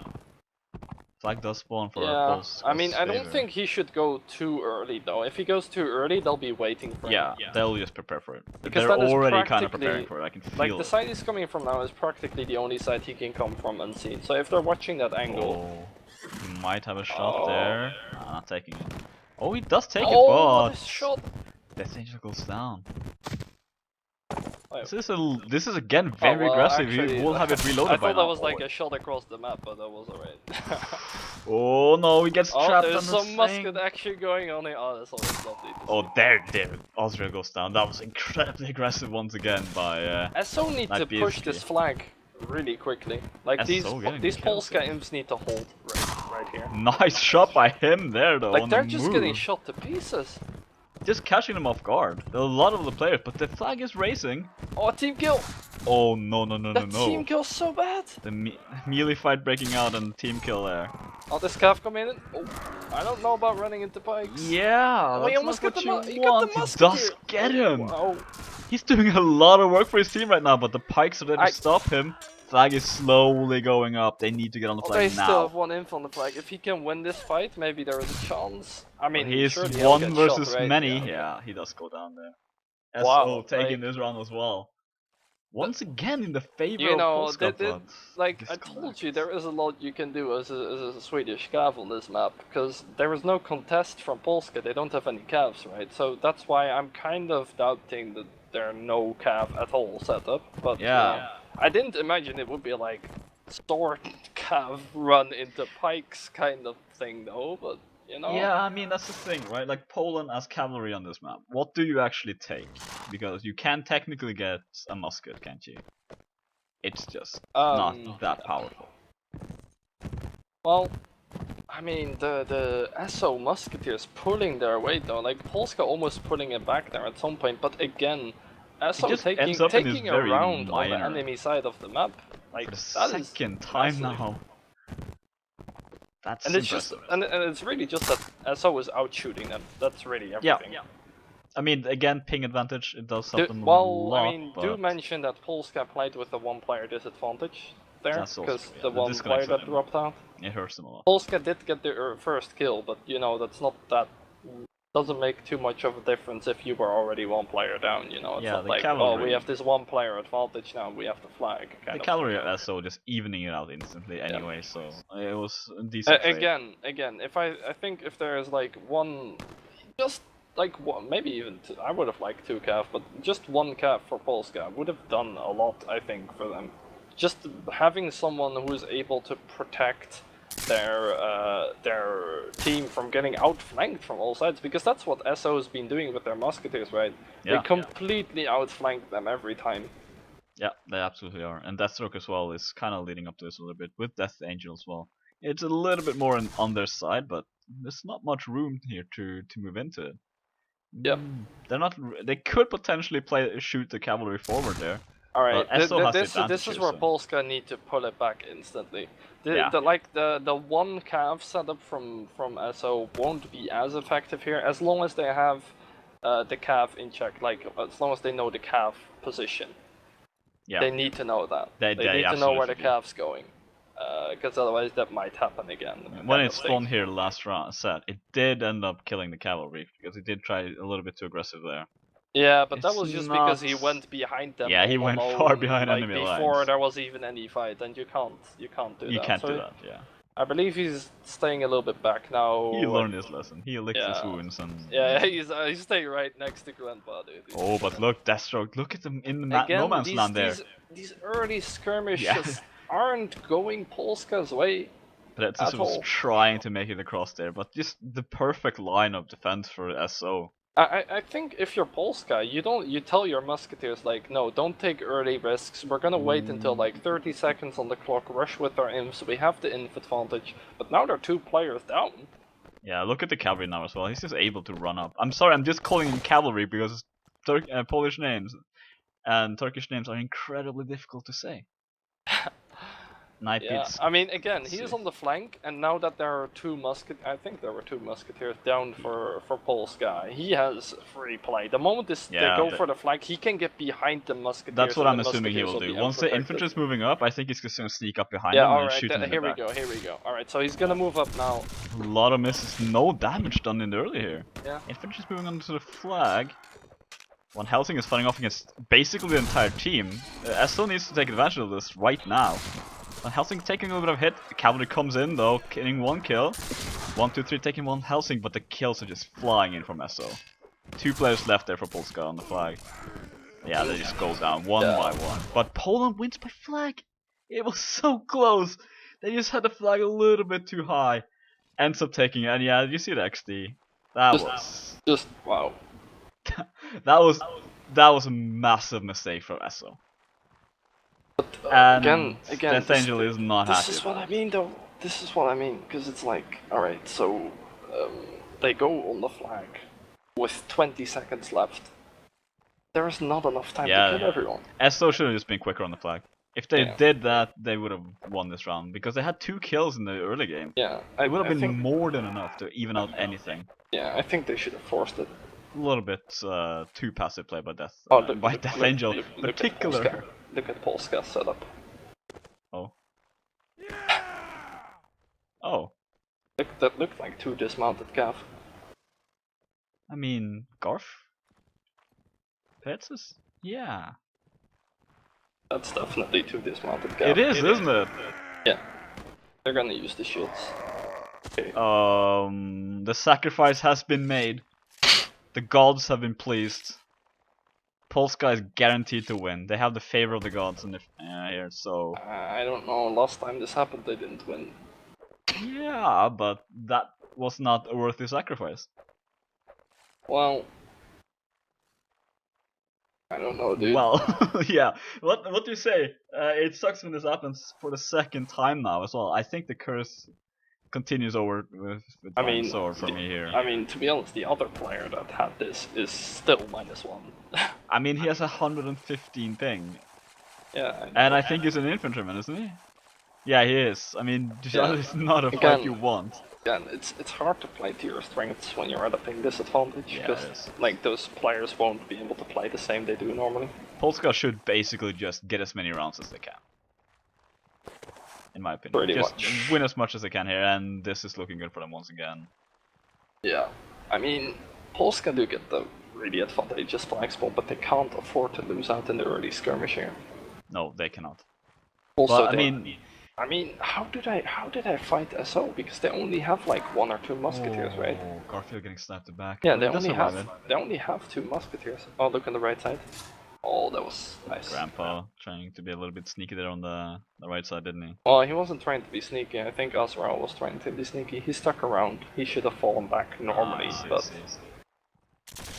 Flag does spawn for Polska's I mean, I don't favor. think he should go too early though. If he goes too early, they'll be waiting for him. Yeah, they'll just prepare for it. Because they're that is already kind of preparing for it, I can feel like, the it. side he's coming from now is practically the only side he can come from unseen. So if they're watching that angle... Oh, he might have a shot there. Nah, not taking it. Oh, he does take it, Oh, but... this shot! Death Angel goes down. Oh. This is again very aggressive. Actually, He will have it reloaded by I now. thought that was like a shot across the map, but that was alright. Oh no, he gets trapped there's on the some musket action going on here. Oh, that's always lovely. Oh, there. Austria goes down. That was incredibly aggressive once again by SO need to push this flag really quickly. Like, these Polska imps need to hold right here. Nice shot by him there, though. Like, on they're the just move. getting shot to pieces. Just catching them off guard. There are a lot of the players, but the flag is racing. Oh, a team kill! Oh no. That team kill's so bad! The melee fight breaking out and team kill there. Oh, this calf coming in. Oh, I don't know about running into pikes. Yeah, oh, he that's almost not got what the you got want. the He does get him. Wow. He's doing a lot of work for his team right now, but the pikes are there to stop him. Flag is slowly going up. They need to get on the flag they now. still have one inf on the flag. If he can win this fight, maybe there is a chance. I mean, he's one versus many. Yeah, he does go down there. Wow, SO taking this round as well. Once again in the favor you know, of Polska, like I told you, there is a lot you can do as a Swedish cav on this map, because there is no contest from Polska. They don't have any calves, right? So that's why I'm kind of doubting that there are no cav at all set up. But yeah. I didn't imagine it would be like sword cav run into pikes kind of thing though, but you know. Yeah, I mean that's the thing, right? Like Poland as cavalry on this map. What do you actually take? Because you can technically get a musket, can't you? It's just not that powerful. Well, I mean the SO musketeers pulling their weight though, like Polska almost pulling it back there at some point, but again, SO taking a round on the enemy side of the map, like for the second time now. That's impressive. And it's really just that SO is out shooting them. That's really everything. Yeah. I mean, again, ping advantage. It does help them a lot. I mean, do mention that Polska played with a one-player disadvantage there, because the one player that dropped out. It hurts them a lot. Polska did get the first kill, but you know doesn't make too much of a difference if you were already one player down. You know, it's not like we have this one player advantage now. We have the flag. The cavalry of SO just evening it out instantly anyway, so it was a decent trade. Again, I think if there is like one, just like one, maybe even two, I would have liked two calf, but just one calf for Polska would have done a lot, I think, for them. Just having someone who is able to protect their team from getting outflanked from all sides, because that's what SO has been doing with their musketeers, right? They completely outflank them every time. Yeah, they absolutely are. And Deathstroke as well is kind of leading up to this a little bit with Death Angel as well. It's a little bit more on their side, but there's not much room here to move into it. Yep. They're not. They could potentially shoot the cavalry forward there, All but right. Esso has the This advantage is here. where So Polska need to pull it back instantly. yeah, The one cav setup from SO won't be as effective here as long as they have the cav in check. Like as long as they know the cav position. yeah, They need to know that. they Need to know where the absolutely do. cav's going. Because otherwise that might happen again. When it spawned here last set, it did end up killing the cavalry because it did try a little bit too aggressive there. Yeah, but that It's was just not. because he went behind them. Yeah, he all went alone, far behind like enemy before lines. there was even any fight, and you can't do You that. can't So do that. Yeah. I believe he's staying a little bit back now. He learned his lesson. He licked his Yeah. wounds and. Yeah, he's staying right next to Grandpa, dude. Oh, but look, Deathstroke. Look at them in the Again, no man's land there. these early skirmishes Yeah. aren't going Polska's way. Pretzis was trying to make it across there, but just the perfect line of defense for SO. I think if you're Polska, you tell your musketeers like, no, don't take early risks. We're gonna wait until like 30 seconds on the clock, rush with our imps. We have the inf advantage. But now they're 2 players down. Yeah, look at the cavalry now as well. He's just able to run up. I'm sorry, I'm just calling him cavalry because Polish names and Turkish names are incredibly difficult to say. Yeah, I mean, again, he is on the flank, and now that there are 2 I think there were 2 musketeers down for Polska. He has free play. The moment they go for the flank, he can get behind the musketeers. That's what I'm assuming he will do. Once the infantry is moving up, I think he's just gonna sneak up behind them and shoot them in the back. Here we go. Alright, so he's gonna move up now. A lot of misses, no damage done in the early here. Yeah. Infantry's moving onto the flag. One Helsing is fighting off against basically the entire team. Esso needs to take advantage of this right now. Helsing taking a little bit of hit. The cavalry comes in though, getting 1 kill. 1, 2, 3 taking 1 Helsing, but the kills are just flying in from Esso. 2 players left there for Polska on the flag. Yeah, they just go down one by one. But Poland wins by flag. It was so close. They just had the flag a little bit too high. Ends up taking it, and yeah, you see the XD. That was just wow. that was a massive mistake from Esso. And again, Death Angel is not happy. This is what I mean, though. This is what I mean, because it's like, alright, so they go on the flag with 20 seconds left. There is not enough time to kill everyone. Esso should have just been quicker on the flag. If they did that, they would have won this round, because they had 2 kills in the early game. Yeah, it would have been more than enough to even out anything. Yeah, I think they should have forced it. A little bit too passive play by Death Angel, particular. Look at Polska's setup. Oh. Oh. That looked like 2 dismounted cav. I mean, Garf? Petzes? Yeah. That's definitely 2 dismounted cav. It is, isn't it? Yeah. They're gonna use the shields. Okay. The sacrifice has been made. The gods have been pleased. Polska is guaranteed to win. They have the favor of the gods in the here, so... I don't know, last time this happened they didn't win. Yeah, but that was not a worthy sacrifice. Well... I don't know, dude. Well, yeah. What do you say? It sucks when this happens for the 2nd time now as well. I think the curse continues over with sword for me here. I mean, to be honest, the other player that had this is still -1. I mean, he has 115 ping. Yeah. And I think he's an infantryman, isn't he? Yeah, he is. I mean, that is not a fight you want. Again, it's hard to play to your strengths when you're at a ping disadvantage, because like those players won't be able to play the same they do normally. Polska should basically just get as many rounds as they can. In my opinion. Pretty just much. Win as much as they can here, and this is looking good for them once again. Yeah. I mean, Polska do get the really advantageous flag spawn, but they can't afford to lose out in the early skirmish here. No, they cannot. Also, but, I mean, how did I fight SO? Because they only have like 1 or 2 musketeers, right? Oh, Garfield getting snapped back. Yeah, they only have 2 musketeers. Oh, look on the right side. Oh, that was nice. Grandpa trying to be a little bit sneaky there on the right side, didn't he? Well, he wasn't trying to be sneaky. I think Azrael was trying to be sneaky. He stuck around. He should have fallen back normally, but...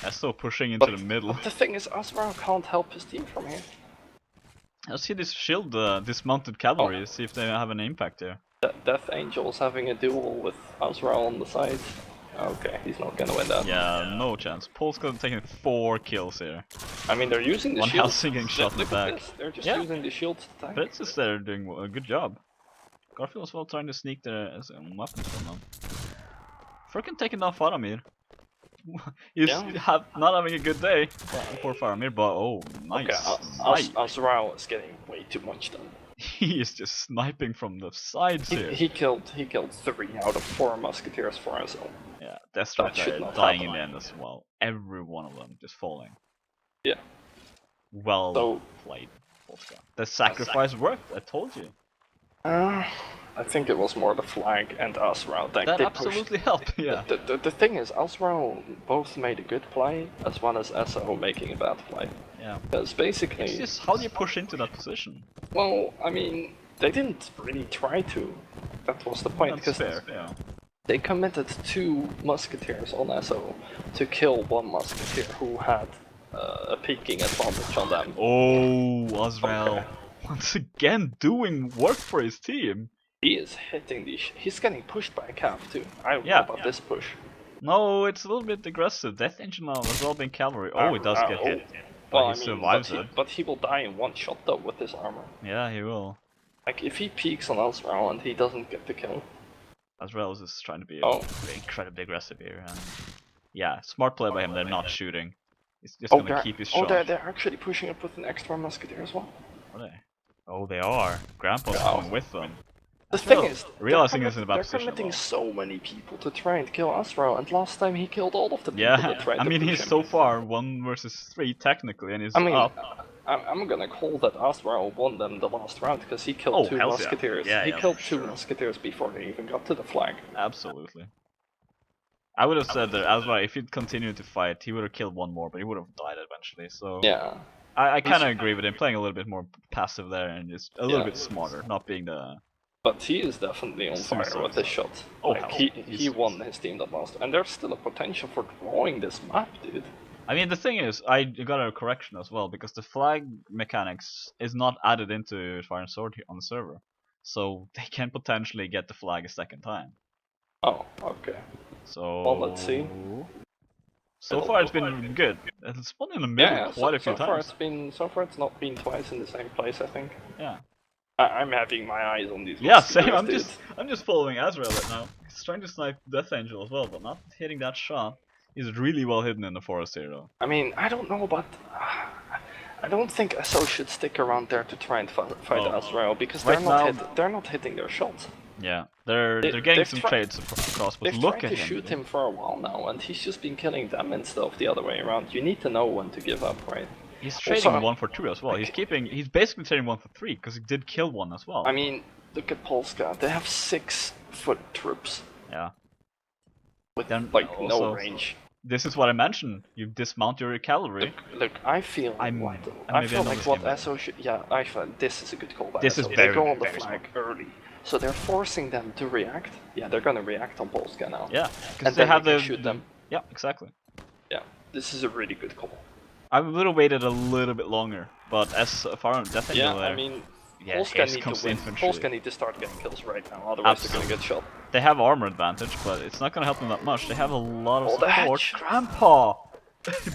That's still pushing into the middle. But the thing is, Azrael can't help his team from here. Let's see this shield dismounted cavalry, see if they have an impact here. Death Angel's having a duel with Azra on the side. Okay, he's not gonna win that. Yeah, no chance. PoL's gonna taking 4 kills here. I mean, they're using the One shield. Helsing getting shot in the back. They're just Yeah. using the shield to tank. But it's just they're doing a good job. Garfield as well trying to sneak their weapons from them. Freaking taking down Faramir. He's not having a good day for Faramir, but oh, nice. Okay, Azrael is getting way too much done. He is just sniping from the sides here. He killed 3 out of 4 musketeers for us. Yeah, Deathstroke dying in the end as well. Every one of them just falling. Yeah. Well played, Polska. The sacrifice worked, I told you. I think it was more the flag and Azrael. That absolutely helped, yeah. The thing is, Azrael both made a good play, as well as SO making a bad play. Yeah. Because basically... It's just, how do you push into that position? Well, I mean, they didn't really try to. That was the point. That's fair, yeah. They committed 2 musketeers on SO to kill 1 musketeer who had a peeking advantage on them. Oh, Azrael. Once again doing work for his team. He is hitting the... He's getting pushed by a calf too. I don't know about this push. No, it's a little bit aggressive. Death Angel now has all been cavalry. Oh, he does get hit. But he survives it. But he will die in 1 shot though with his armor. Yeah, he will. Like, if he peeks on Azrael and he doesn't get the kill. Azrael is just trying to be incredibly aggressive here. And yeah, smart play by him, they're not shooting. He's just gonna keep his shot. Oh, they're actually pushing up with an extra musketeer as well. Are they? Oh, they are. Grandpa's coming with them. The thing is, realizing it's in a bad position. They're committing so many people to try and kill Azrael, and last time he killed all of the people that tried I mean, to push he's him. so far 1 versus 3 technically, and he's up. I'm gonna call that Azrael won them the last round because he killed 2 musketeers. Yeah, he killed 2 musketeers before they even got to the flag. Absolutely. I would have said that Azrael, if he'd continued to fight, he would have killed 1 more, but he would have died eventually. So yeah, I kind of agree with him, playing a little bit more passive there and just a little bit smarter, not being the. But he is definitely on fire with this shot. Oh, like, he won his team that last, and there's still a potential for drawing this map, dude. I mean, the thing is, I got a correction as well, because the flag mechanics is not added into Fire and Sword on the server. So they can potentially get the flag a 2nd time. Oh, okay. So well, let's see. So far it's been good. It's spawned in the middle quite a few times. So far it's not been twice in the same place, I think. Yeah. I'm having my eyes on these. Yeah, same. I'm just following Azrael right now. He's trying to snipe Death Angel as well, but not hitting that shot. He's really well hidden in the forest here, though. I mean, I don't know, but I don't think SO should stick around there to try and fight Azrael because they're not hitting their shots. Yeah, they're getting some trades across, but look at him. They've tried to shoot him for a while now, and he's just been killing them instead of the other way around. You need to know when to give up, right? He's trading 1 for 2 as well. He's basically trading 1 for 3 because he did kill 1 as well. I mean, look at Polska. They have 6 foot troops. Yeah. With like no range. This is what I mentioned. You dismount your cavalry. Look, I feel like what SO should. Yeah, I feel this is a good call by SO. They go on the flag early. So they're forcing them to react. Yeah, they're gonna react on Polska now. Yeah, because they have shoot them. Yeah, exactly. Yeah, this is a really good call. I would have waited a little bit longer, but as far as Death Angel there, I mean, Polska need to win. Polska need to start getting kills right now, otherwise they're gonna get shot. They have armor advantage, but it's not gonna help them that much. They have a lot of support. Grandpa!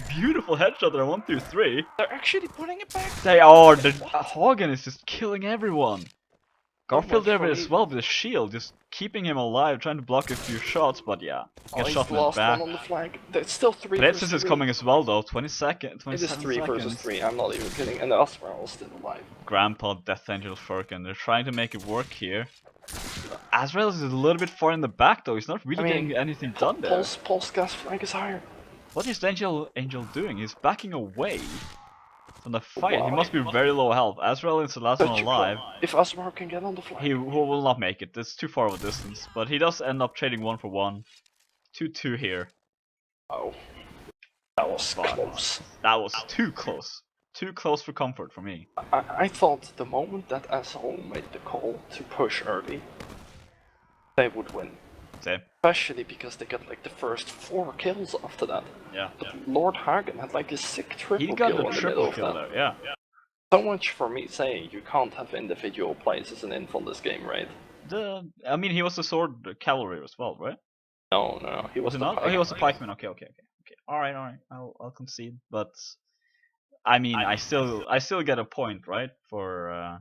Beautiful headshot there, 1, 2, 3. They're actually putting it back. They are. Hagen is just killing everyone. Garfield there as well with a shield, just keeping him alive, trying to block a few shots, but yeah, gets shot in the back. On the flag. There's still 3 Predestis is coming as well though, 20 seconds, 27 It is 3 seconds. versus 3, I'm not even kidding, and the Azrael is still alive. Grandpa, Death Angel, Furkin, they're trying to make it work here. Azrael is a little bit far in the back though, he's not really getting anything done there. Polska's flag is higher. What is Angel doing? He's backing away from the fight. He must be very low health. Azrael is the last one alive. If Azrael can get on the flag. He will not make it. It's too far of a distance. But he does end up trading 1 for 1. 2-2 here. Oh. That was close. That was too close. Too close for comfort for me. I thought the moment that SO made the call to push early, they would win. Same. Especially because they got like the first 4 kills after that. Yeah. But Lord Hagen had like a sick triple kill in the middle of that. Yeah. So much for me saying you can't have individual plays as an inf on this game, right? I mean, he was a sword cavalry as well, right? No, he was Was it the not? Oh, pike. he was a pikeman. Okay. All right. I'll concede, but I mean, I still get a point, right, for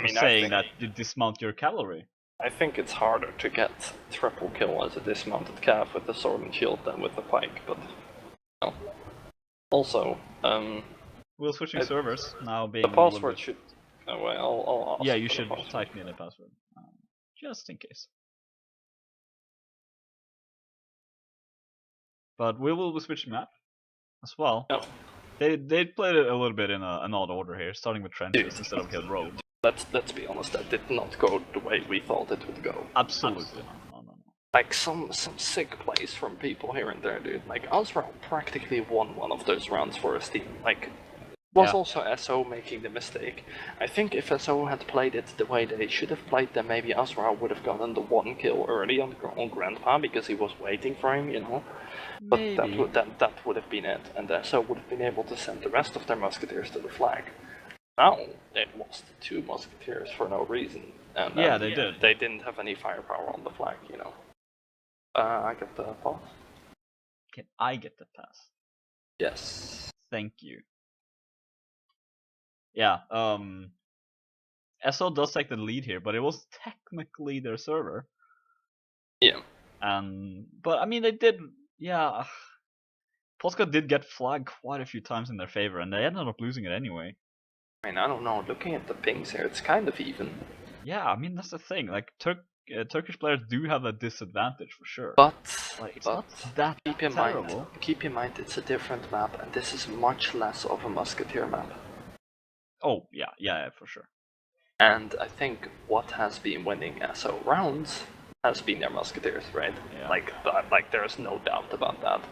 saying that you dismount your cavalry. I think it's harder to get triple kill as a dismounted cav with the sword and shield than with the pike, but no. Also, We're switching servers now, being the a little password bit. should. Oh, well, I'll ask Yeah, for you the should password. type me the password, just in case. But we will switch map as well. No. They played it a little bit in an odd order here, starting with trenches instead of hill road. Let's be honest, that did not go the way we thought it would go. Absolutely no. Like some sick plays from people here and there, dude. Like Azrael practically won one of those rounds for his team. Like was also SO making the mistake. I think if SO had played it the way they should have played, then maybe Azrael would have gotten the one kill early on Grandpa because he was waiting for him, you know. But Maybe. that would have been it, and SO would have been able to send the rest of their musketeers to the flag. Now they lost 2 musketeers for no reason, and Yeah, they did. They didn't have any firepower on the flag, you know. I get the pass. Can I get the pass? Yes. Thank you. Yeah, SO does take the lead here, but it was technically their server. Yeah. But I mean, they did. Yeah, Polska did get flagged quite a few times in their favor, and they ended up losing it anyway. I mean, I don't know. Looking at the pings here, it's kind of even. Yeah, I mean that's the thing. Like Turkish players do have a disadvantage for sure. But It's not that keep in terrible. mind it's a different map, and this is much less of a musketeer map. Oh yeah, for sure. And I think what has been winning SO rounds has been their musketeers, right? Yeah. Like there's no doubt about that. Yeah.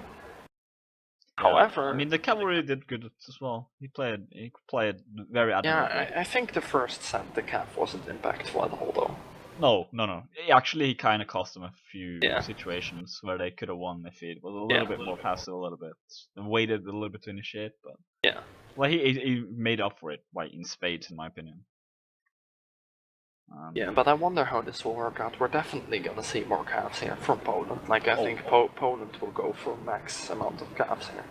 However, I mean the cavalry did good as well. He played very admirably. Yeah, I think the first set the calf wasn't impactful at all, though. No. Actually, he kind of cost them a few Yeah. situations where they could have won if it was a little bit more passive, a little bit waited a little bit to initiate. But yeah, well, he made up for it in spades, in my opinion. Yeah, but I wonder how this will work out. We're definitely gonna see more calves here from Poland. Like I think Poland will go for max amount of calves here.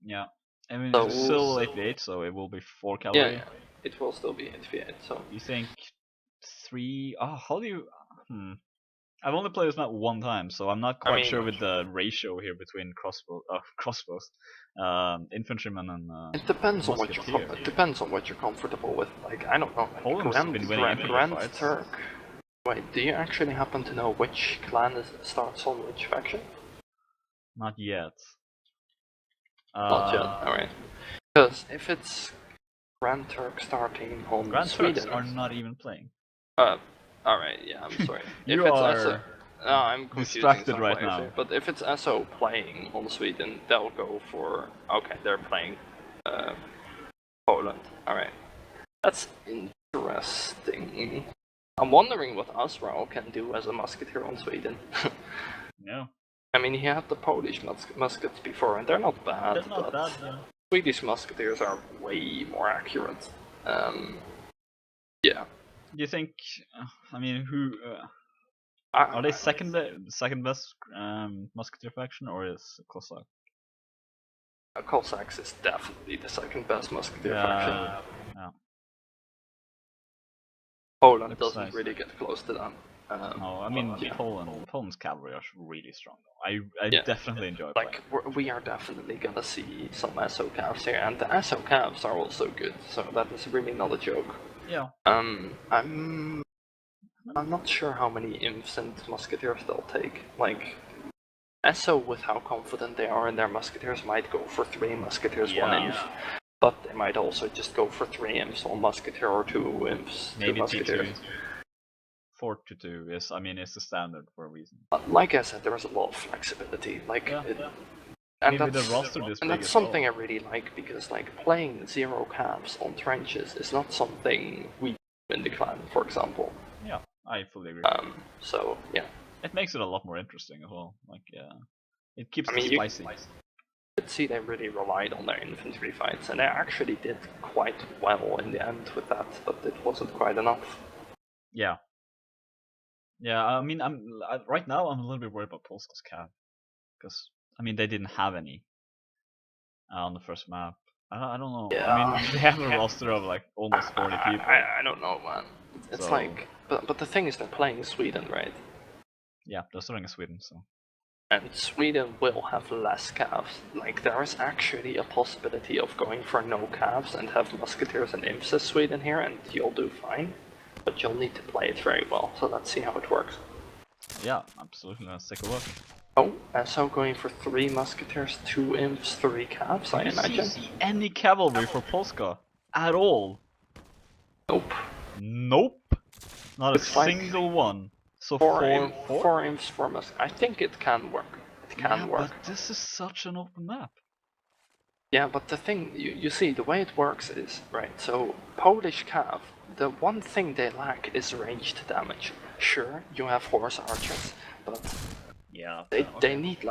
Yeah, I mean So it's still 8v8, so it will be 4 cavalry. Yeah, it will still be 8v8. So you think 3? Oh, how do you? I've only played this map one time, so I'm not quite sure with the ratio here between crossbows, infantrymen and. It depends on what you're comfortable with. Like I don't know. Poland's been winning Grand Turk. Wait, do you actually happen to know which clan starts on which faction? Not yet. Not yet. Alright. Because if it's Grand Turk starting on Grand Sweden, Turks are not even playing. Alright, yeah, I'm sorry. You are I'm distracted right now. Here. But if it's SO playing on Sweden, they'll go for... Okay, they're playing Poland. Alright. That's interesting. I'm wondering what Azrael can do as a musketeer on Sweden. Yeah. I mean, he had the Polish muskets before, and they're not bad. They're not bad, yeah. Swedish musketeers are way more accurate. Yeah. Do you think? I mean, who are they second best musketeer faction, or is Cossack? Cossacks is definitely the second best musketeer faction. Yeah. Poland doesn't really get close to them. No, I mean Poland's cavalry are really strong though. I definitely enjoy playing. Like we are definitely gonna see some SO calves here, and the SO calves are also good. So that is really not a joke. Yeah. I'm not sure how many imps and musketeers they'll take. Like SO, with how confident they are in their musketeers, might go for 3 musketeers, 1 imp. But they might also just go for 3 imps, 1 musketeer, or 2 imps, maybe 2 musketeers. 4 to 2 is, I mean, it's the standard for a reason. Like I said, there is a lot of flexibility. Like, and maybe the roster this and that's something I really like, because like playing 0 calves on trenches is not something we do in the clan, for example. Yeah, I fully agree. So yeah, it makes it a lot more interesting as well. Like, it keeps it spicy. could see they really relied on their infantry fights, and they actually did quite well in the end with that, but it wasn't quite enough. Yeah. Yeah, I mean, right now I'm a little bit worried about Polska's cav, because I mean they didn't have any on the first map. I don't know. I mean, Yeah. they have a roster of like almost 40 people. I don't know, man. It's So- like, but the thing is, they're playing Sweden, right? Yeah, they're starting in Sweden, so. And Sweden will have less calves. Like, there is actually a possibility of going for no calves and have musketeers and imps as Sweden here, and you'll do fine. But you'll need to play it very well, so let's see how it works. Yeah, absolutely. Let's take a look. Oh, so going for 3 musketeers, 2 imps, 3 calves, I Do you imagine. see any cavalry for Polska at all? Nope. Nope. Not a Looks like single one. So 4 four? imps, 4 mus. I think it can work. It can Yeah, work. but this is such an open map. Yeah, but the thing, you see, the way it works is, right, so Polish cav, the one thing they lack is ranged damage. Sure, you have horse archers, but Yeah. they need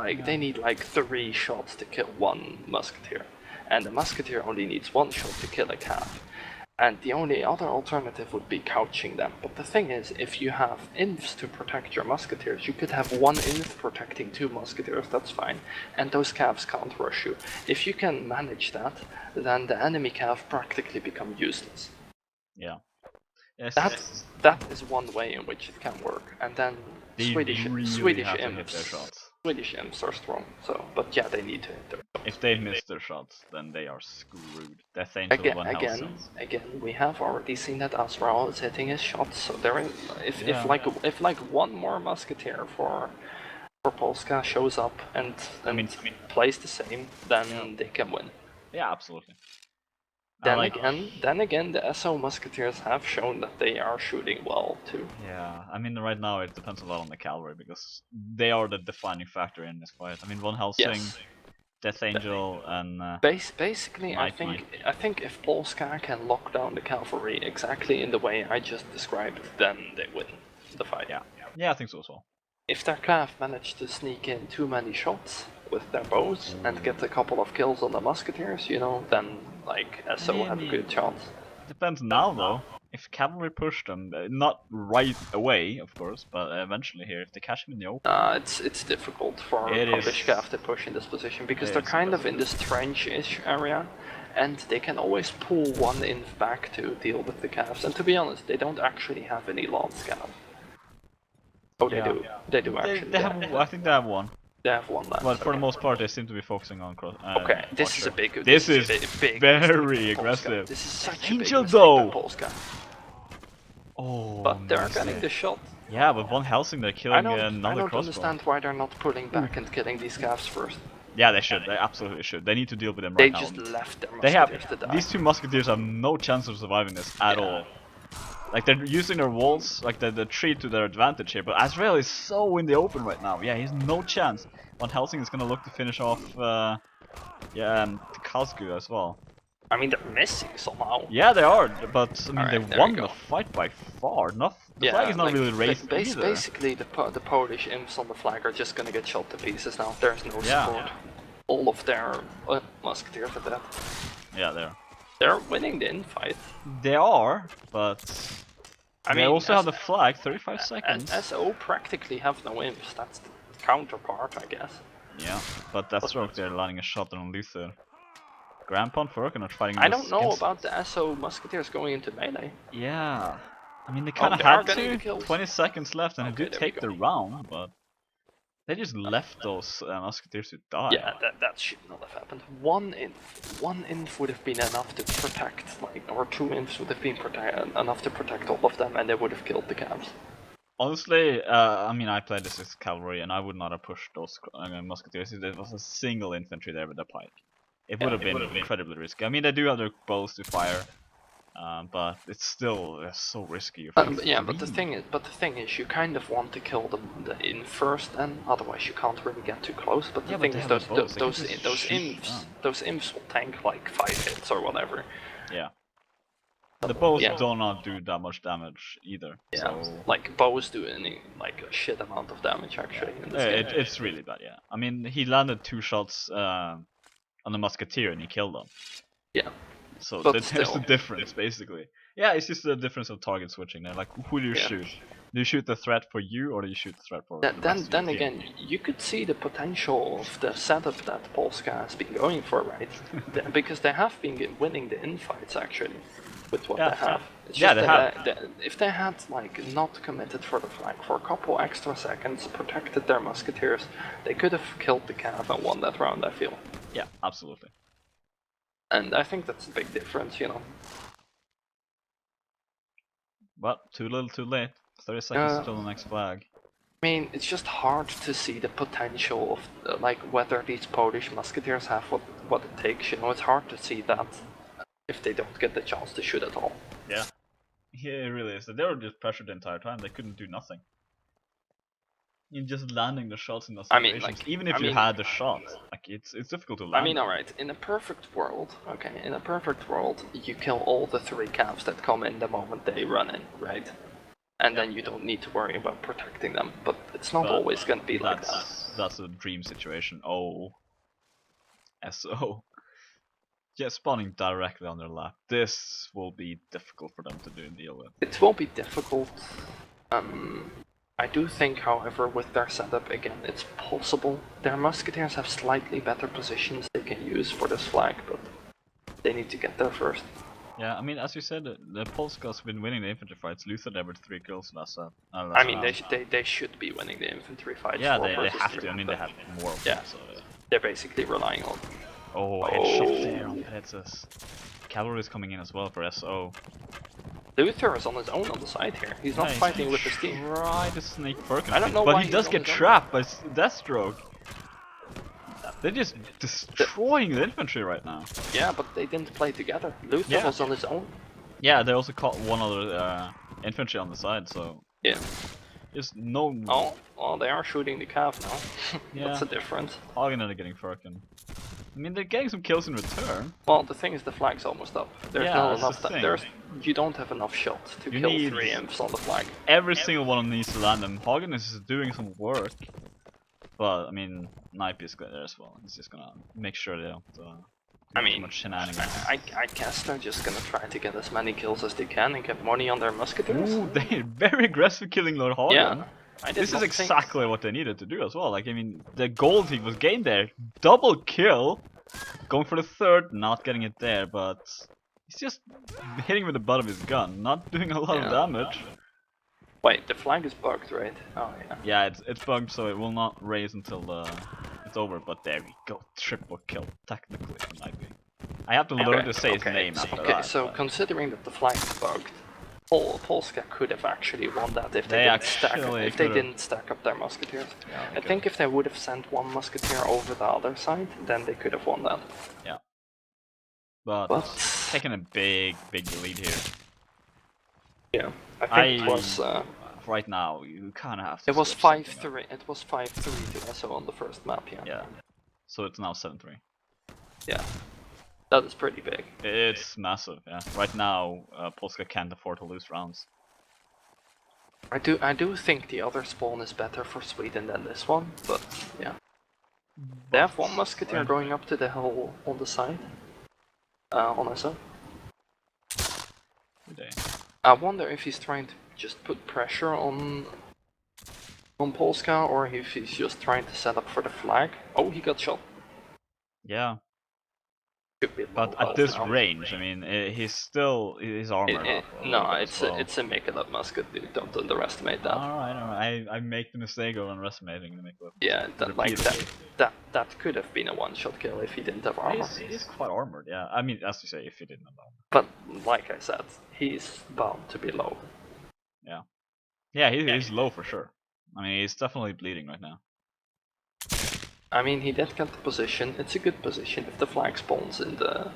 like 3 shots to kill 1 musketeer. And a musketeer only needs 1 shot to kill a cav. And the only other alternative would be couching them. But the thing is, if you have imps to protect your musketeers, you could have 1 imp protecting 2 musketeers, that's fine. And those calves can't rush you. If you can manage that, then the enemy cav practically become useless. Yeah. Yes. That is one way in which it can work. And then They Swedish really have to hit their shots. Swedish imps are strong. So, but yeah, they need to hit their shots. If they miss their shots, then they are screwed. Death Angel Again, we have already seen that Azrael is hitting his shots. So there is, if like 1 more musketeer for Polska shows up and plays the same, then they can win. Yeah, absolutely. Then again, the SO musketeers have shown that they are shooting well too. Yeah, I mean right now it depends a lot on the cavalry because they are the defining factor in this fight. I mean Von Helsing, Yes. Death Angel, and Basically, I think if Polska can lock down the cavalry exactly in the way I just described, then they win the fight. Yeah, I think so as well. If their cav manage to sneak in too many shots with their bows and get a couple of kills on the musketeers, then like SO have a good chance. Depends now though. If cavalry push them, not right away, of course, but eventually here, if they catch them in the open. It's difficult for Polish cav to push in this position because they're kind of in this trench-ish area, and they can always pull 1 inf back to deal with the cavs. And to be honest, they don't actually have any lance cav. Oh, they do. They do actually. They have. I think they have 1. They have 1 lance. But for the most part, they seem to be focusing on cross. Okay, this is a big. This is big very aggressive. This is such Angel a big mistake by Polska. Oh, but they're getting the shot. Yeah, but Von Helsing, they're killing another crossbow. I don't understand why they're not pulling back and killing these calves first. Yeah, they should. They absolutely should. They need to deal with them right now. They just left their musketeers to die. These 2 musketeers have no chance of surviving this at all. Like they're using their walls, like the tree to their advantage here. But Azrael is so in the open right now. Yeah, he has no chance. Von Helsing is gonna look to finish off, Kalsku as well. I mean, they're missing somehow. Yeah, they are, but I mean, they won the fight by far. The flag is not really raised either. Basically, the Polish imps on the flag are just gonna get shot to pieces now. There's no support. All of their musketeers are dead. Yeah, they are. They're winning the infight. They are, but they also have the flag. 35 seconds. And SO practically have no imps. That's the counterpart, I guess. Yeah, but that's right. They're landing a shot on Luther. Grandpa and Furk are not fighting. I don't know about the SO musketeers going into melee. Yeah, I mean they kind of had to. 20 seconds left, and they do take the round, but they just left those musketeers to die. Yeah, that should not have happened. One inf would have been enough to protect, or 2 infs would have been enough to protect all of them, and they would have killed the calves. Honestly, I mean, I played this as cavalry, and I would not have pushed those musketeers if there was a single infantry there with a pike. It would have been incredibly risky. I mean, they do have their bows to fire, but it's still so risky. But the thing is, you kind of want to kill them in first, and otherwise you can't really get too close. But the thing is, those imps will tank like 5 hits or whatever. Yeah. The bows do not do that much damage either. Yeah, so... like bows do a shit amount of damage actually in this game. It's really bad. Yeah. I mean, he landed 2 shots. on the musketeer and you kill them. Yeah. So But there's still. the difference, basically. Yeah, it's just the difference of target switching there. Like, who do you Yeah. shoot? Do you shoot the threat for you, or do you shoot the threat for the rest of your Then team? again, you could see the potential of the setup that Polska has been going for, right? Because they have been winning the infights actually, with what Yeah. they have. It's Yeah, just they that have. if they had like not committed for the flank for a couple extra seconds, protected their musketeers, they could have killed the cav and won that round. I feel. Yeah, absolutely. And I think that's a big difference, you know. But too little, too late. 30 seconds till the next flag. I mean, it's just hard to see the potential of like whether these Polish musketeers have what it takes. You know, it's hard to see that if they don't get the chance to shoot at all. Yeah. Yeah, it really is. They were just pressured the entire time. They couldn't do nothing. You're just landing the shots in those I mean, situations. like, Even if you had the shot, like it's difficult to land. I mean, alright, in a perfect world, in a perfect world, you kill all the 3 calves that come in the moment they run in, right? And then you don't need to worry about protecting them, but it's not always gonna be like that. That's a dream situation. Oh. SO. Yeah, spawning directly on their lap. This will be difficult for them to deal with. It will be difficult. I do think, however, with their setup, again, it's possible. Their musketeers have slightly better positions they can use for this flag, but they need to get there first. Yeah, I mean, as you said, the Polska's been winning the infantry fights. Luther never 3 kills last I mean, round. they should be winning the infantry fights. Yeah, they have to. I mean, they have more of yeah. them, so... They're basically relying on... Oh, headshot there on Petzes. Cavalry is coming in as well for SO. Luther is on his own on the side here. He's not fighting with his team. Try to snake Firkin. I don't know but why he does get trapped by Deathstroke. They're just destroying the infantry right now. Yeah, but they didn't play together. Luther was on his own. Yeah, they also caught one other infantry on the side, so... Yeah. Just no... Oh, they are shooting the cav now. Yeah. That's the difference. Hagen are getting Firkin. I mean, they're getting some kills in return. Well, the thing is, the flag's almost up. There's not enough time. You don't have enough shots to kill 3 imps on the flag. Every single one needs to land them. Hagen is doing some work. But, I mean, Knipe is there as well. He's just gonna make sure they don't do too much shenanigans. I guess they're just gonna try to get as many kills as they can and get money on their musketeers. Ooh, they're very aggressive killing Lord Hagen. Yeah. This is exactly what they needed to do as well. Like, I mean, the gold he was gained there. Double kill. Going for the 3rd, not getting it there, but he's just hitting with the butt of his gun, not doing a lot of damage. Wait, the flag is bugged, right? Oh, yeah. Yeah, it's bugged, so it will not raise until it's over, but there we go. Triple kill, technically, it might be. I have to learn to say his name after that. So considering that the flag is bugged, Polska could have actually won that if they didn't stack up their musketeers. Yeah, I think if they would have sent 1 musketeer over the other side, then they could have won that. Yeah. But taking a big lead here. Yeah, I think it was... right now, you kind of have to... It was 5-3. It was 5-3 to SO on the first map, yeah. Yeah. So it's now 7-3. Yeah. That is pretty big. It's massive, yeah. Right now, Polska can't afford to lose rounds. I do think the other spawn is better for Sweden than this one, but yeah. They have 1 musketeer going up to the hill on the side. On SO. I wonder if he's trying to just put pressure on Polska, or if he's just trying to set up for the flag. Oh, he got shot. Yeah. But at this range, I mean, he's still his armor. No, it's a make-it-up musket, dude. Don't underestimate that. Alright. I make the mistake of underestimating the make-it-up. Yeah, that could have been a one-shot kill if he didn't have armor. He's quite armored, yeah. I mean, as you say, if he didn't have armor. But like I said, he's bound to be low. Yeah. Yeah, he's low for sure. I mean, he's definitely bleeding right now. I mean, he did get the position. It's a good position if the flag spawns in the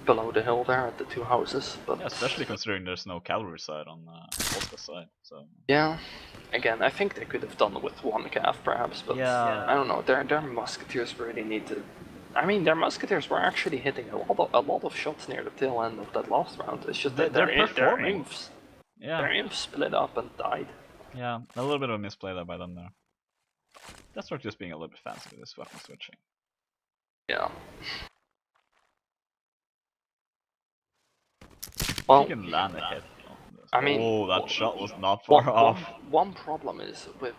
below the hill there at the 2 houses. But yeah, especially considering there's no cavalry side on Polska's side. So yeah, again, I think they could have done with 1 calf perhaps, but yeah, I don't know. Their musketeers really need to. I mean, their musketeers were actually hitting a lot of shots near the tail end of that last round. It's just that their imps, their imps split up and died. Yeah, a little bit of a misplay there by them there. That's not just being a little bit fancy with this weapon switching. Yeah. Well, He can land a hit. I mean, oh, that shot was not far off. One problem is with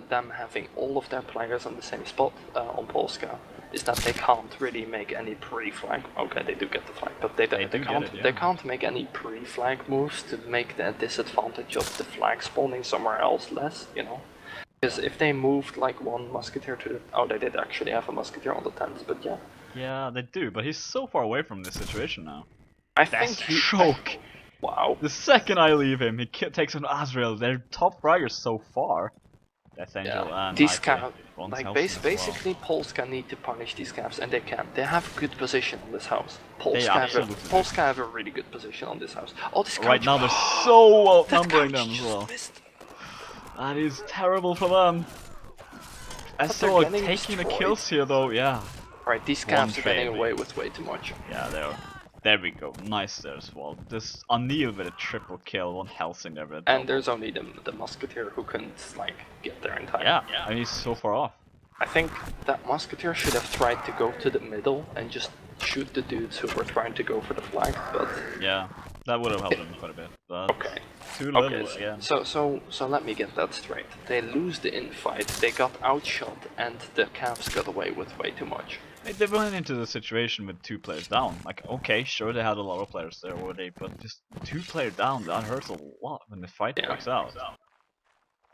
them having all of their players on the same spot on Polska is that they can't really make any pre-flag. Okay, they do get the flag, but they can't make any pre-flag moves to make the disadvantage of the flag spawning somewhere else less, you know. Because if they moved like one musketeer to the... Oh, they did actually have a musketeer on the 10s, but yeah. Yeah, they do, but he's so far away from this situation now. I think choke. Wow. The second I leave him, he takes on Azrael. They're top fraggers so far. Death Angel and these basically Polska need to punish these scavs, and they can. They have good position on this house. Polska have a really good position on this house. Oh, this right now they're so outnumbering them as well. That is terrible for them. SO taking the kills here though, yeah. Right, these scavs are getting away with way too much. Yeah, they are. There we go, nice there as well. This O'Neill with a triple kill, one Helsing there with a double. And there's only the musketeer who couldn't like get there in time. Yeah, I mean he's so far off. I think that musketeer should have tried to go to the middle and just shoot the dudes who were trying to go for the flag, but... Yeah, that would have helped him quite a bit, but... Okay. Too little again. So let me get that straight. They lose the infight, they got outshot, and the Cavs got away with way too much. They went into the situation with 2 players down. Like, okay, sure they had a lot of players there already, but just 2 players down, that hurts a lot when the fight breaks out.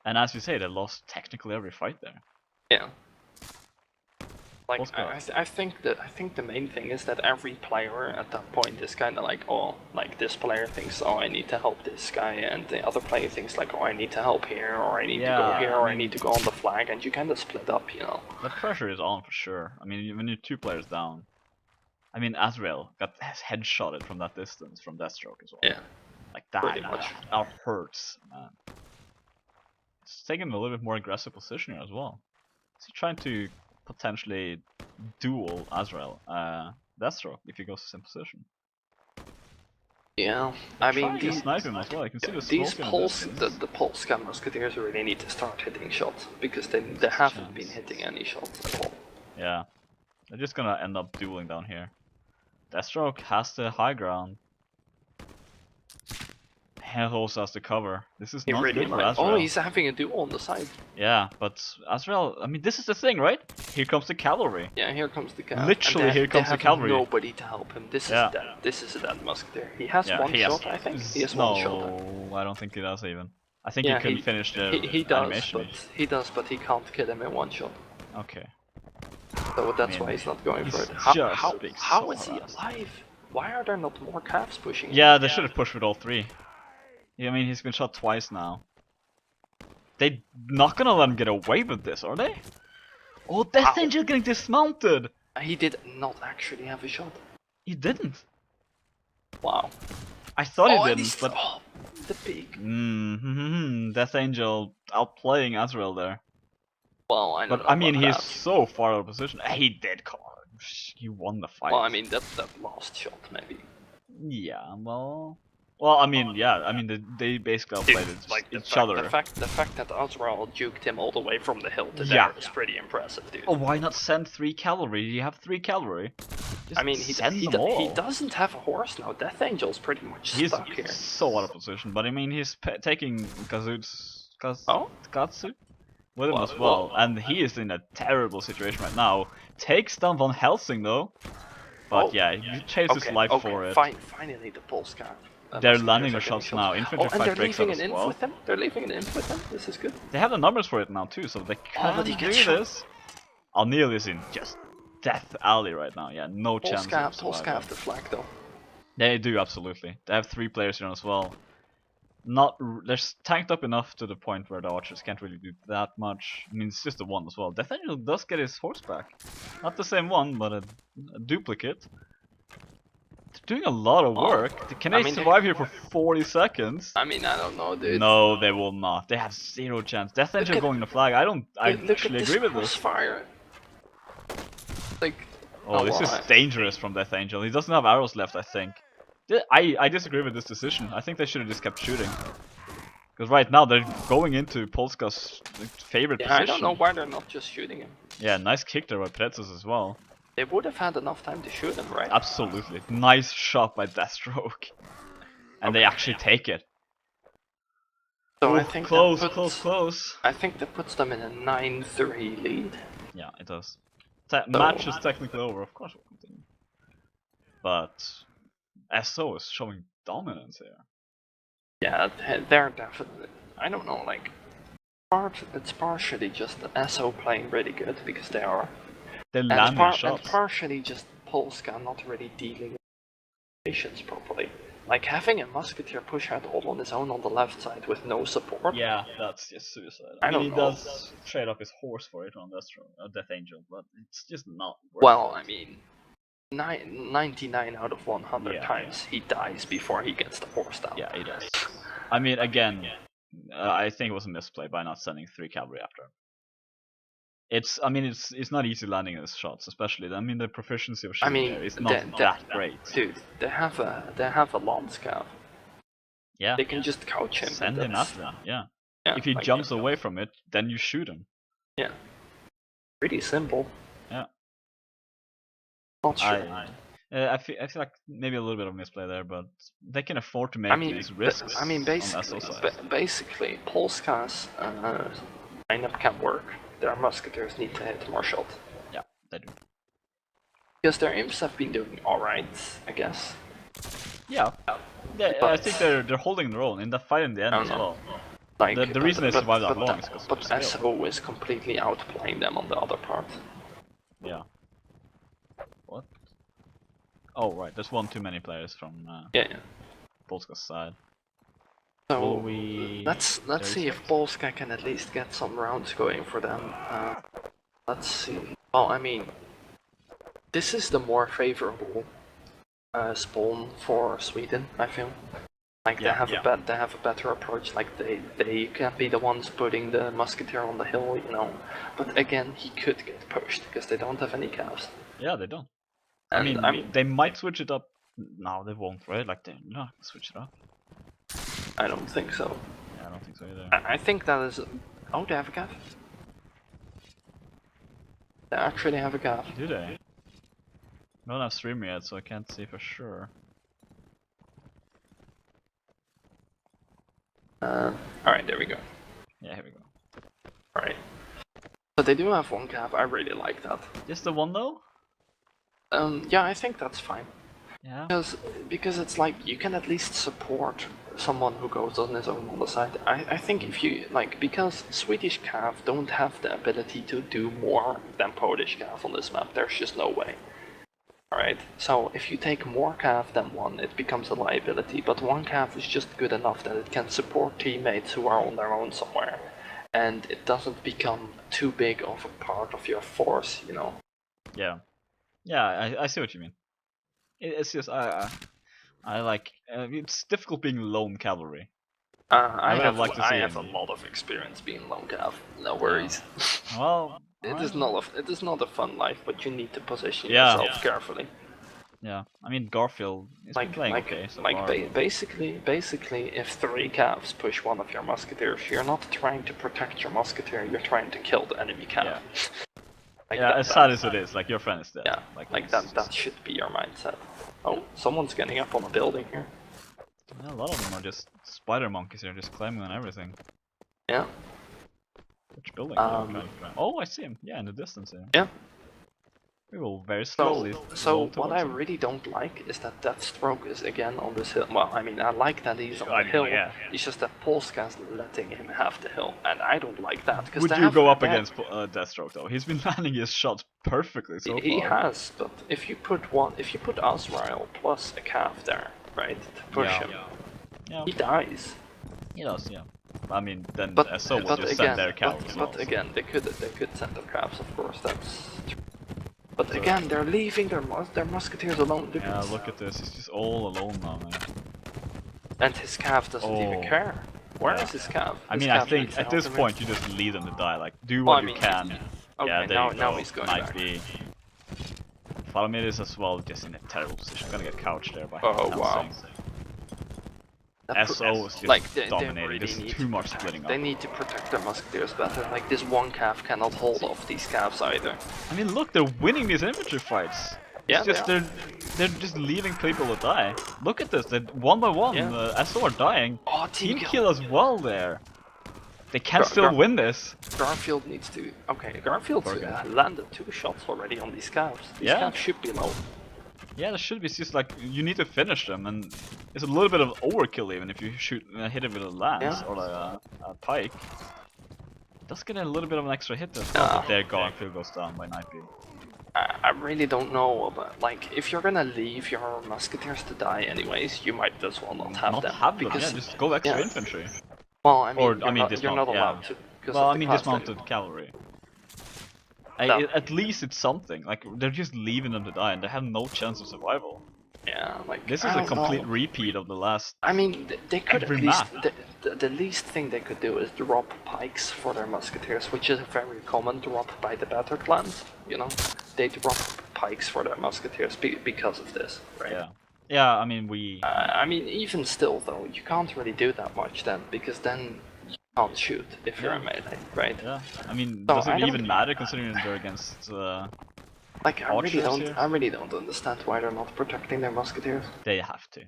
And as you say, they lost technically every fight there. Yeah. Like, I think the main thing is that every player at that point is kind of like, oh, like this player thinks, oh, I need to help this guy, and the other player thinks like, oh, I need to help here, or I need to go here, or I need to go on the flag, and you kind of split up, you know. The pressure is on for sure. I mean, when you're 2 players down, I mean, Azrael got headshotted from that distance from Deathstroke as well. Yeah. Like that hurts, man. He's taking a little bit more aggressive position here as well. He's trying to potentially duel Azrael, Deathstroke if he goes to same position. Yeah, I mean these sniping as well. You can see the Polska musketeers really need to start hitting shots because they haven't been hitting any shots at all. Yeah, they're just gonna end up dueling down here. Deathstroke has the high ground. He also has the cover. This is not good for Azrael. Oh, he's having a duel on the side. Yeah, but Azrael, I mean, this is the thing, right? Here comes the cavalry. Yeah, here comes the cavalry. Literally, here comes the cavalry. Nobody to help him. This is a dead musketeer. He has one shot, I think. He has one shot. No, I don't think he does even. I think he couldn't finish the animation. He does, but he can't kill him in one shot. Okay. So that's why he's not going for it. How is he alive? Why are there not more Cavs pushing him? Yeah, they should have pushed with all 3. Yeah, I mean, he's been shot twice now. They're not gonna let him get away with this, are they? Oh, Death Angel getting dismounted! He did not actually have a shot. He didn't. Wow. I thought he didn't, but... Oh, the peak. Death Angel outplaying Azrael there. Well, I don't know I mean, about he's so far out of position. He did call. He won the fight. Well, I mean, that last shot, maybe. Yeah, well... Well, I mean, yeah, I mean, they basically outplayed each other. The fact that Azrael juked him all the way from the hill to there is pretty impressive, dude. Oh, why not send 3 cavalry? You have 3 cavalry. I mean, he doesn't have a horse now. Death Angel's pretty much stuck here. He's so out of position, but I mean, he's taking Katsu with him as well, and he is in a terrible situation right now. Takes down Von Helsing though, but yeah, he chases life for it. Finally, the Polska. They're landing their shots now. Infantry fight breaks out as well. They're leaving an inf with them. This is good. They have the numbers for it now too, so they can do this. O'Neill is in just death alley right now. Yeah, no chance. Polska have the flag though. They do absolutely. They have 3 players here as well. They're tanked up enough to the point where the archers can't really do that much. I mean, it's just the one as well. Death Angel does get his horse back. Not the same one, but a duplicate. They're doing a lot of work. Can they survive here for 40 seconds? I mean, I don't know, dude. No, they will not. They have 0 chance. Death Angel going to flag. I actually agree with this. Fire. Like. Oh, this is dangerous from Death Angel. He doesn't have arrows left, I think. I disagree with this decision. I think they should have just kept shooting. Because right now they're going into Polska's favorite position. I don't know why they're not just shooting him. Yeah, nice kick there by Pretzes as well. They would have had enough time to shoot him, right? Absolutely. Nice shot by Deathstroke. And they actually take it. So Ooh, I think close, that puts, close. I think that puts them in a 9-3 lead. Yeah, it does. Match is technically over, of course we'll continue. But SO is showing dominance here. Yeah, they're definitely. I don't know, like it's partially just SO playing really good because they are, They're and, landing shots. and partially just Polska not really dealing with situations properly. Like having a musketeer push out all on his own on the left side with no support. Yeah, that's just suicide. I mean, don't he know. does trade up his horse for it on Death Angel, but it's just not worth Well, it. I mean, 99 out of 100 times he dies before he gets the horse down. Yeah, he does. I mean, again, I think it was a misplay by not sending 3 cavalry after him. I mean, it's not easy landing his shots, especially. I mean, the proficiency of shooting there is not that great. Dude, they have a lance cav. Yeah. They can just couch him. Send him after him. Yeah. Yeah, if he like, jumps away from it, then you shoot him. Yeah. Pretty simple. Yeah. Not sure. I feel like maybe a little bit of misplay there, but they can afford to make these risks. I mean, basically, Polska's lineup can work. Their musketeers need to hit more shots. Yeah, they do. Because their imps have been doing alright, I guess. Yeah. I think they're holding their own in the fight in the end as well. Like, the reason they survived that long is because but SO is completely outplaying them on the other part. Yeah. What? Oh right, there's one too many players from Polska's side. So let's see if Polska can at least get some rounds going for them. Let's see. Well, I mean, this is the more favorable spawn for Sweden, I feel. Like they have a better approach. Like they can't be the ones putting the musketeer on the hill, you know. But again, he could get pushed because they don't have any calves. Yeah, they don't. And, I mean, they might switch it up. No, they won't, right? Like they're not gonna switch it up. I don't think so. Yeah, I don't think so either. I think that is. Oh, they have a calf. They actually have a calf. Do they? I don't have stream yet, so I can't say for sure. Alright, there we go. Yeah, here we go. Alright. So they do have one calf, I really like that. Just the one though? Yeah, I think that's fine. Yeah. Because it's like, you can at least support someone who goes on his own on the side. I think if you, like, because Swedish cav don't have the ability to do more than Polish cav on this map, there's just no way. Alright, so if you take more cav than one, it becomes a liability, but one cav is just good enough that it can support teammates who are on their own somewhere, and it doesn't become too big of a part of your force, you know? Yeah. Yeah, I see what you mean. It's just, I like, it's difficult being lone cavalry. I have like to see a lot of experience being lone cav, no worries. Yeah. Well, It is not a fun life, but you need to position yourself carefully. Yeah, I mean Garfield is playing okay so far. Basically, if 3 calves push one of your musketeers, you're not trying to protect your musketeer, you're trying to kill the enemy calf. Yeah, as sad as it is, like your friend is dead. Yeah, like that should be your mindset. Oh, someone's getting up on a building here. Yeah, a lot of them are just spider monkeys here, just climbing on everything. Yeah. Which building? Oh, I see him. Yeah, in the distance here. Yeah. We will very slowly. So what I really don't like is that Deathstroke is again on this hill. Well, I mean, I like that he's on the hill. Yeah. It's just that Polska's letting him have the hill, and I don't like that. Would you go up against Deathstroke though? He's been landing his shots perfectly so far. He has, but if you put Azrael plus a calf there, right, to push him, he dies. He does, yeah. I mean, then SO will just again, send their calves. But again, they could send their calves, of course. That's true. But again, they're leaving their musketeers alone. Yeah, look at this. He's just all alone now, man. And his calf doesn't even care. Where is his calf? I mean, I think at this point you just leave them to die. Like, do what you can. Okay, yeah, there you go. Now he's going back. Falamir is as well just in a terrible position. Gonna get couched there by wow. SO is just like dominating. really There's need too much splitting up. They need to protect their musketeers better. Like this one calf cannot hold off these calves either. I mean, look, they're winning these infantry fights. It's Yeah, just they're just leaving people to die. Look at this, they're one by one. Yeah. SO are dying. Oh, Team kill as well there. They can Gar- still Gar- win this. Garfield needs to. Okay, Garfield landed 2 shots already on these calves. These Yeah. calves should be low. Yeah, there should be. It's just like you need to finish them, and it's a little bit of overkill even if you shoot hit it with a lance or like a pike. It does get a little bit of an extra hit as well, but there Garfield goes down by Night Beam. I really don't know about, like, if you're gonna leave your musketeers to die anyways, you might as well not have them. Because yeah, just go extra infantry. Well, I mean, you're not yeah. allowed to. Well, I mean dismounted cavalry. At least it's something. Like they're just leaving them to die, and they have no chance of survival. Yeah, like This is a complete repeat of the last. I mean, they could at every least map. the least thing they could do is drop pikes for their musketeers, which is a very common drop by the better clans. You know, they drop pikes for their musketeers because of this, right? Yeah. Yeah, I mean we. I mean, even still though, you can't really do that much then, because then you can't shoot if you're a melee, right? Yeah. I mean, So does it I don't- even matter considering they're against? Like I archers really don't understand why they're not protecting their musketeers. They have to.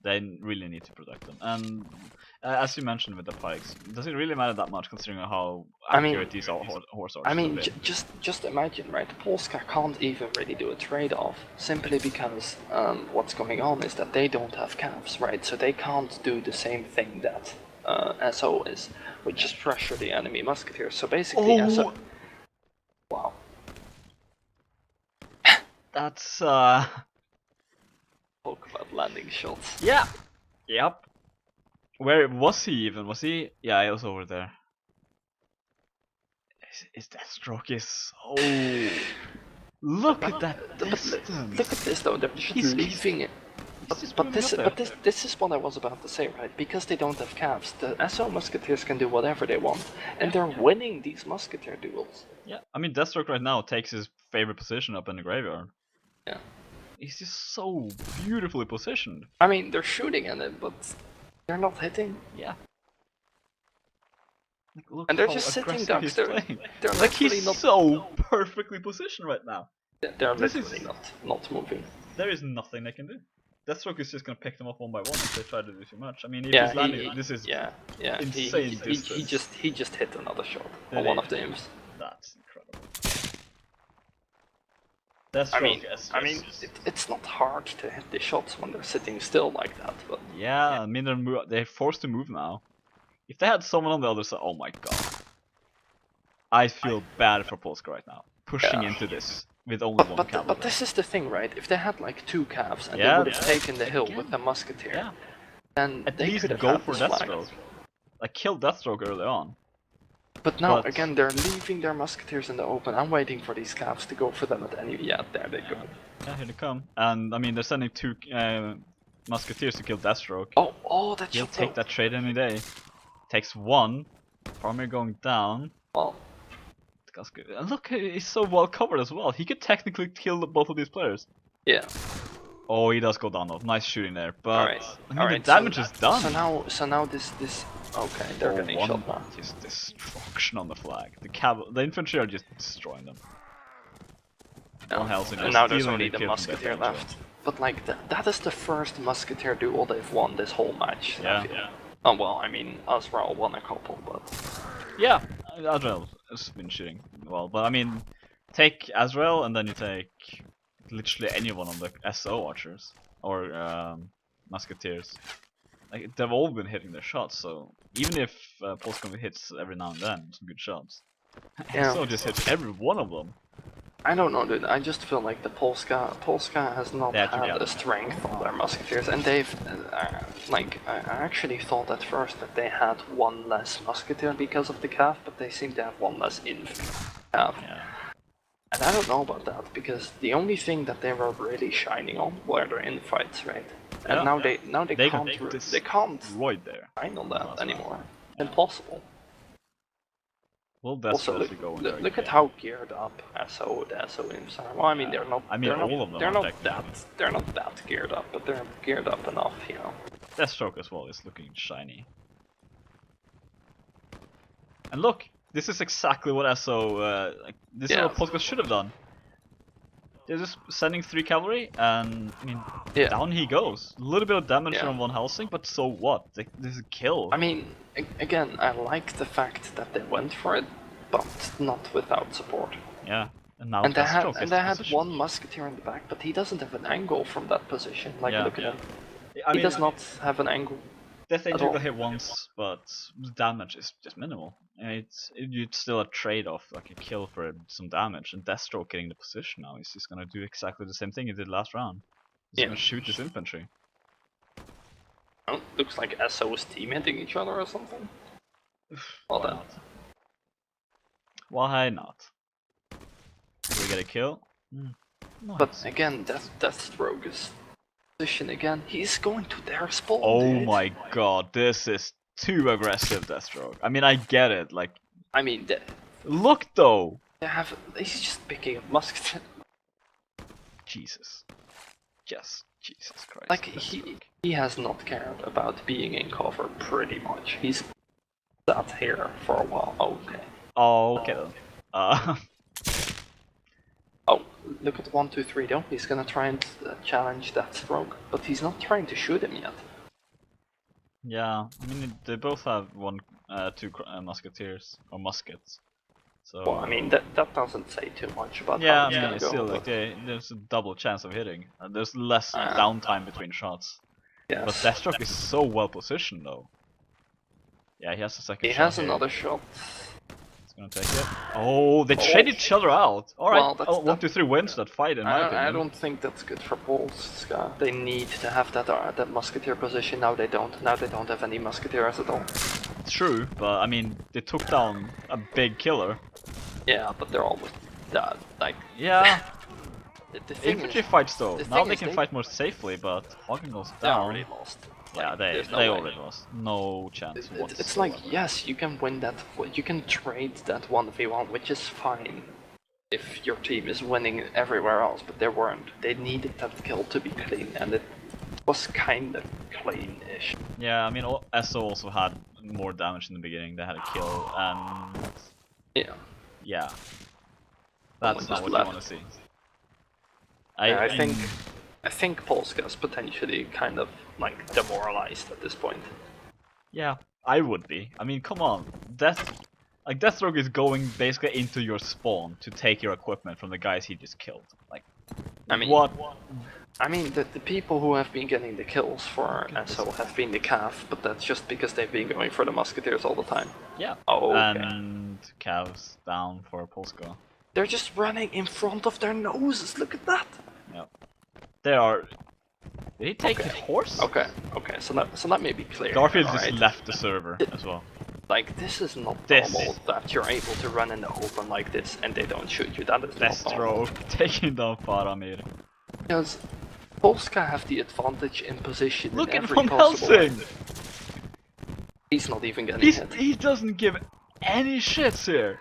They really need to protect them. And as you mentioned with the pikes, does it really matter that much considering how accurate these horse archers I mean, will be? just imagine, right? Polska can't even really do a trade-off simply because what's going on is that they don't have calves, right? So they can't do the same thing that SO is, which is pressure the enemy musketeers. So basically, SO. Wow. That's Talk about landing shots. yeah. Yep. Where was he even? Was he? Yeah, he was over there. His Deathstroke is so. Look at that distance. Look at this though. They're just leaving it. But this is what I was about to say, right? Because they don't have calves, the SO musketeers can do whatever they want, and they're winning these musketeer duels. Yeah, I mean Deathstroke right now takes his favorite position up in the graveyard. Yeah. He's just so beautifully positioned. I mean, they're shooting at it, but they're not hitting. Yeah. Look And they're how just sitting aggressive ducks. he's They're like literally he's not. so perfectly positioned right now. They're This literally not moving. There is nothing they can do. Deathstroke is just gonna pick them up one by one if they try to do too much. I mean, if he's landing, this is insane distance. He just hit another shot Did on he? one of the imps. That's incredible. Deathstroke, I mean, it's not hard to hit the shots when they're sitting still like that, but yeah, I mean they're forced to move now. If they had someone on the other side, oh my god. I feel bad for Polska right now, pushing into this with only one cavalry. But this is the thing, right? If they had like 2 calves and they would have taken the hill with a musketeer, then at they least could have go had for this flag. Deathstroke. Like kill Deathstroke early on. But now again, they're leaving their musketeers in the open. I'm waiting for these calves to go for them at any. Yeah, there they go. Yeah, here they come. And I mean, they're sending 2 musketeers to kill Deathstroke. Oh, that's. He'll take that trade any day. Takes 1. Farmer going down. Well, That's good. And look, he's so well covered as well. He could technically kill both of these players. yeah. Oh, he does go down though. Nice shooting there. But I mean, Alright, the damage is done. So now this. Okay, they're getting shot now. Just destruction on the flag. The infantry are just destroying them. One Helsing And is now there's stealing only the the kill from musketeer Deathstroke. left. But like that is the first musketeer duel they've won this whole match. Yeah. Oh well, I mean, Azrael won a couple, but Yeah, Azrael has been shooting well. But I mean, take Azrael and then you take literally anyone on the SO archers or musketeers. Like they've all been hitting their shots, so even if Polska hits every now and then some good shots, SO just hits every one of them. I don't know, dude. I just feel like the Polska has not had the strength on their musketeers, and they've I actually thought at first that they had 1 less musketeer because of the calf, but they seem to have 1 less infantry calf. Yeah. And I don't know about that because the only thing that they were really shining on were their infights, right? And now they can't Void there. shine on that anymore. Impossible. We'll Also, desperately go in there. look at how geared up the SO imps are. Well, I mean, they're not. I mean, all of them They're are not technically. They're not that geared up, but they're geared up enough, you know. Deathstroke as well is looking shiny. And look, this is exactly what SO. This is what Polska should have done. They're just sending 3 cavalry, and I mean, down he goes. A little bit of damage from one housing, but so what? This is a kill. I mean, again, I like the fact that they went for it, but not without support. Yeah, and now they had position. one musketeer in the back, but he doesn't have an angle from that position. Like, look at him. I mean, he does not have an angle. Death Angel got hit once, but the damage is just minimal. It's still a trade-off, like a kill for some damage, and Deathstroke getting the position now. He's just gonna do exactly the same thing he did last round. He's gonna shoot his infantry. Oh, looks like SO's team hitting each other or something. Why not? Why not? Do we get a kill? Nice. But again, Deathstroke is position again. He's going to their spawn. Oh my god, this is too aggressive, Deathstroke. I mean, I get it. Like, I mean, look though. He's just picking up musket. Jesus. Yes, Jesus Christ. Like, he has not cared about being in cover pretty much. He's sat here for a while. Okay. Oh, okay then. Oh, look at 1, 2, 3 though. He's gonna try and challenge Deathstroke, but he's not trying to shoot him yet. Yeah, I mean, they both have 2 musketeers or muskets. So. Well, I mean, that doesn't say too much about yeah, how it's I mean, gonna it's go. still like there's a double chance of hitting. There's less downtime between shots. Yes. But Deathstroke is so well positioned though. Yeah, he has a second shot. He has here. another shot. He's gonna take it. Oh, they trade each other out. Alright, well, 1, 2, 3 wins that fight in my opinion. I don't think that's good for Polska. They need to have that musketeer position. Now they don't. Now they don't have any musketeers at all. True, but I mean, they took down a big killer. Yeah, but they're almost dead. Like, yeah. the Infantry fights though. Now they can fight more safely, but Hagen goes down. They already lost. Yeah, like, they already lost. No chance whatsoever. It's like, yes, you can win that. You can trade that 1v1, which is fine if your team is winning everywhere else, but they weren't. They needed that kill to be clean, and it was kind of clean-ish. Yeah, I mean, SO also had more damage in the beginning. They had a kill, and yeah, that's not what you want to see. I think Polska is potentially kind of like demoralized at this point. Yeah, I would be. I mean, come on, Deathstroke is going basically into your spawn to take your equipment from the guys he just killed. Like, I mean, what? I mean, the people who have been getting the kills for SO have been the Cav, but that's just because they've been going for the musketeers all the time. Yeah. Oh, okay. And Cavs down for Polska. They're just running in front of their noses. Look at that. Yeah. They are. Did he take his horse? Okay. So let me be clear. Garfield just left the server as well. Like, this is not normal that you're able to run in the open like this and they don't shoot you. That is not normal. Deathstroke taking down Faramir. Because Polska have the advantage in position. Look in at every Von possible way. Helsing! He's not even getting hit. He doesn't give any shits here.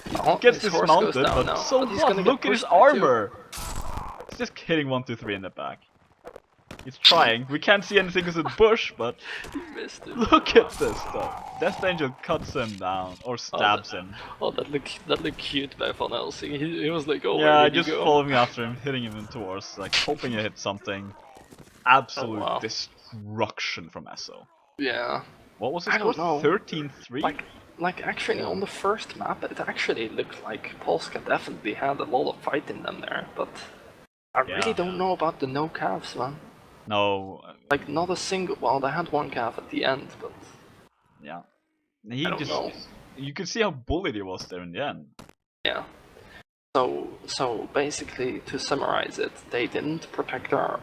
He Oh, gets dismounted, but now. so but what? Look at his armor! He's just hitting 1, 2, 3 in the back. He's trying. We can't see anything because of the bush, but He missed it. look at this stuff. Death Angel cuts him down or stabs him. Oh, that looked cute by Van Helsing. He was like, oh, yeah, where did just you go? following after him, hitting him towards, like hoping you hit something. Absolute destruction from SO. Yeah. What was his I don't score? know. 13-3? Like actually on the first map, it actually looked like Polska definitely had a lot of fight in them there, but I really don't know about the no calves, man. No. Like, not a single. Well, they had one calf at the end, but yeah, I don't know. You could see how bullied he was there in the end. Yeah. So basically, to summarize it, they didn't protect their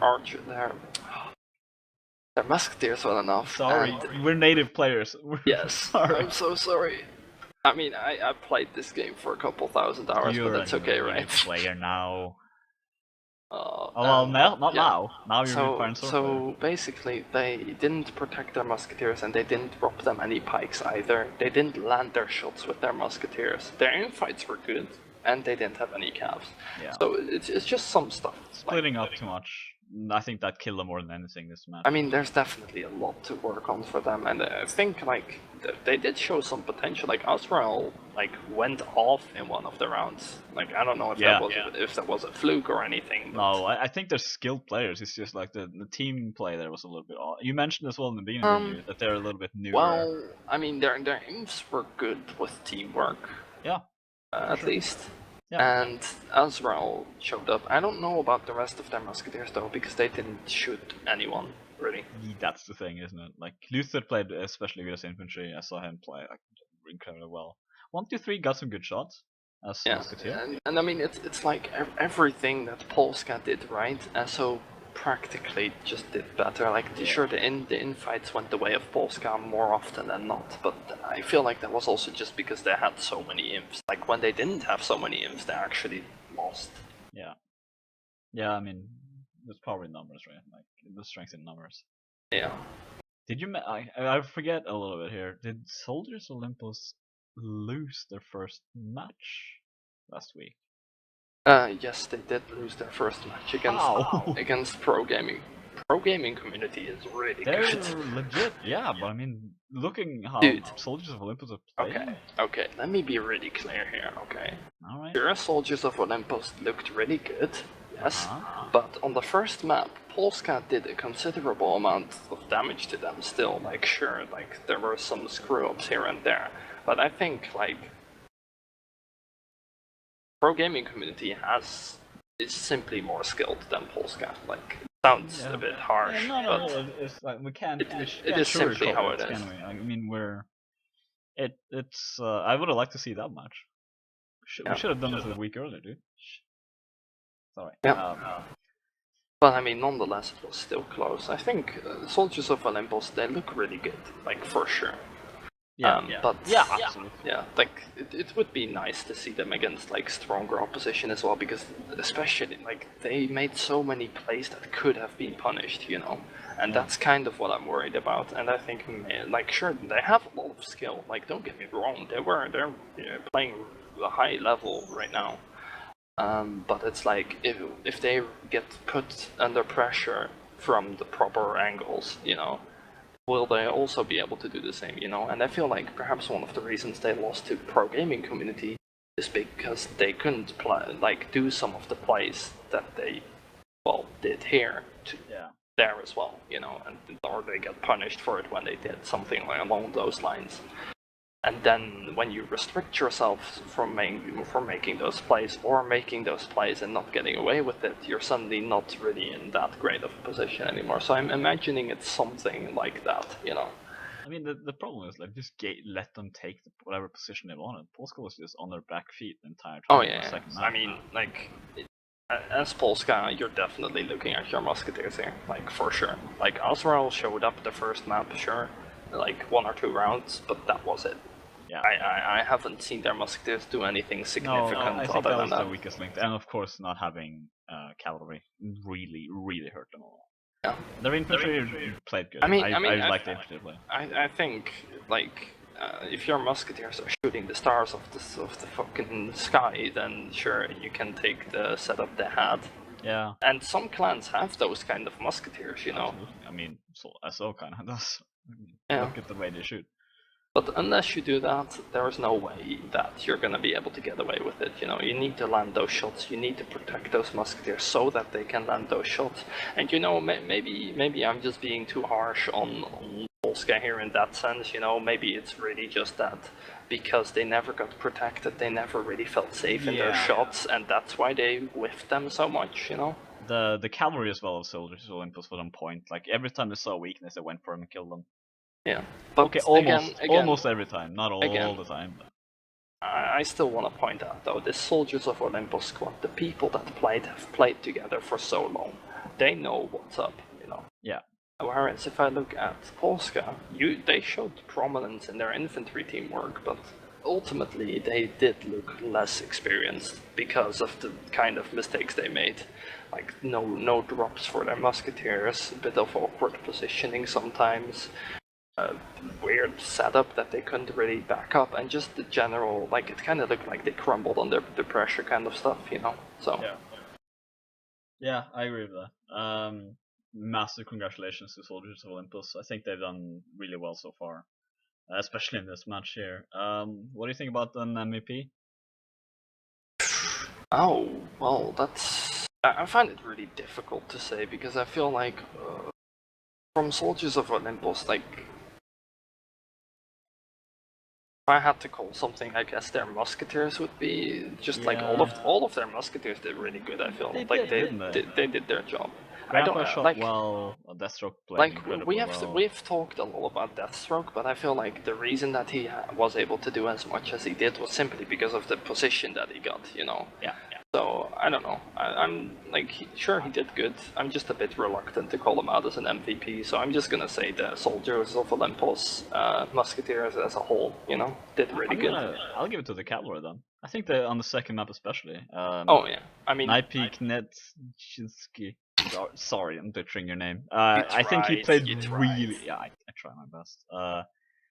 musketeers well enough. Sorry, we're native players. Yes, sorry. I'm so sorry. I mean, I played this game for a couple thousand hours, but that's okay, right? Native player now. Oh, well, not yeah. now. Now you're firing sword player. So basically, they didn't protect their musketeers, and they didn't drop them any pikes either. They didn't land their shots with their musketeers. Their infights were good, and they didn't have any calves. Yeah. So it's just some stuff. Splitting up too much. I think that killed them more than anything this match. I mean, there's definitely a lot to work on for them, and I think like they did show some potential. Like Azrael, like went off in one of the rounds. Like I don't know if that was a fluke or anything. But... No, I think they're skilled players. It's just like the team play there was a little bit odd. You mentioned as well in the beginning that they're a little bit newer. Well, I mean, their aims were good with teamwork. Yeah. At least. Yeah. And Azrael showed up. I don't know about the rest of their musketeers though, because they didn't shoot anyone really. That's the thing, isn't it? Like Luther played especially good as infantry. I saw him play like incredibly well. 1, 2, 3 got some good shots as musketeer. And I mean it's like everything that Polska did right, and so practically just did better. Like sure, the infights went the way of Polska more often than not, but I feel like that was also just because they had so many imps. Like when they didn't have so many imps, they actually lost. Yeah. Yeah, I mean, there's probably numbers, right? Like the strength in numbers. Yeah. Did you? I forget a little bit here. Did Soldiers Olympus lose their first match last week? Yes, they did lose their first match against Pro Gaming. Pro Gaming community is really good. They're legit, yeah, but I mean, looking how Soldiers of Olympus are playing. Okay, let me be really clear here, okay? Alright. Sure, Soldiers of Olympus looked really good, yes, but on the first map, Polska did a considerable amount of damage to them still. Like, sure, like, there were some screw-ups here and there, but I think, like, Pro Gaming community is simply more skilled than Polska. Like, it sounds a bit harsh. No, it's like we can't. It is simply how it is. I mean, it's. I would have liked to see that much. We should have done this a week earlier, dude. Sorry. Yeah. But I mean, nonetheless, it was still close. I think Soldiers of Olympus, they look really good, like for sure. But absolutely. Yeah, like it would be nice to see them against like stronger opposition as well, because especially like they made so many plays that could have been punished, you know, and that's kind of what I'm worried about. And I think like sure they have a lot of skill. Like don't get me wrong, they're playing a high level right now. But it's like if they get put under pressure from the proper angles, you know, will they also be able to do the same, you know? And I feel like perhaps one of the reasons they lost to Pro Gaming community is because they couldn't do some of the plays that they did here to there as well, you know, or they get punished for it when they did something along those lines. And then when you restrict yourself from making those plays, or making those plays and not getting away with it, you're suddenly not really in that great of a position anymore. So I'm imagining it's something like that, you know. I mean, the problem is like just let them take whatever position they wanted. Polska was just on their back feet the entire time. Oh yeah, I mean, like as Polska, you're definitely looking at your musketeers here, like for sure. Like Azrael showed up the first map, sure, like 1 or 2 rounds, but that was it. Yeah. I haven't seen their musketeers do anything significant I think other that than was the weakest link, and of course not having cavalry really hurt them a lot. Yeah. Their infantry played good. I like the infantry play. I think like if your musketeers are shooting the stars of the fucking sky, then sure you can take the setup they had. Yeah. And some clans have those kind of musketeers, you know. I mean, SO kind of does. Yeah. Look at the way they shoot. But unless you do that, there is no way that you're gonna be able to get away with it. You know, you need to land those shots. You need to protect those musketeers so that they can land those shots. And you know, maybe I'm just being too harsh on Polska here in that sense. You know, maybe it's really just that because they never got protected, they never really felt safe in their shots, and that's why they whiffed them so much. You know. The cavalry as well of Soldiers Olympus was on point. Like every time they saw a weakness, they went for them and killed them. Yeah, but okay, almost every time, not all the time. But. I still want to point out though, this Soldiers of Olympus squad, the people that have played together for so long, they know what's up, you know. Yeah. Whereas if I look at Polska, they showed prominence in their infantry teamwork, but ultimately they did look less experienced because of the kind of mistakes they made. Like no drops for their musketeers, a bit of awkward positioning sometimes, weird setup that they couldn't really back up, and just the general, like, it kind of looked like they crumbled under the pressure kind of stuff, you know? So Yeah, I agree with that. Massive congratulations to Soldiers of Olympus. I think they've done really well so far, especially in this match here. What do you think about an MVP? Oh, well, I find it really difficult to say, because I feel like from Soldiers of Olympus, like, if I had to call something, I guess their musketeers would be just like all of their musketeers did really good. I feel They like did, didn't they? they did their job. I don't Grandpa shot like well. Deathstroke played like incredibly well. we've talked a lot about Deathstroke, but I feel like the reason that he was able to do as much as he did was simply because of the position that he got. You know. Yeah. So I don't know. I'm like, sure, he did good. I'm just a bit reluctant to call him out as an MVP. So I'm just gonna say the Soldiers of Olympus, Musketeers as a whole, you know, did really good. I'll give it to the Cavalry then. I think on the second map especially. Oh yeah, I mean, Naipik Netshinsky. Sorry, I'm butchering your name. I think he tried, played you tried. really. Yeah, I try my best.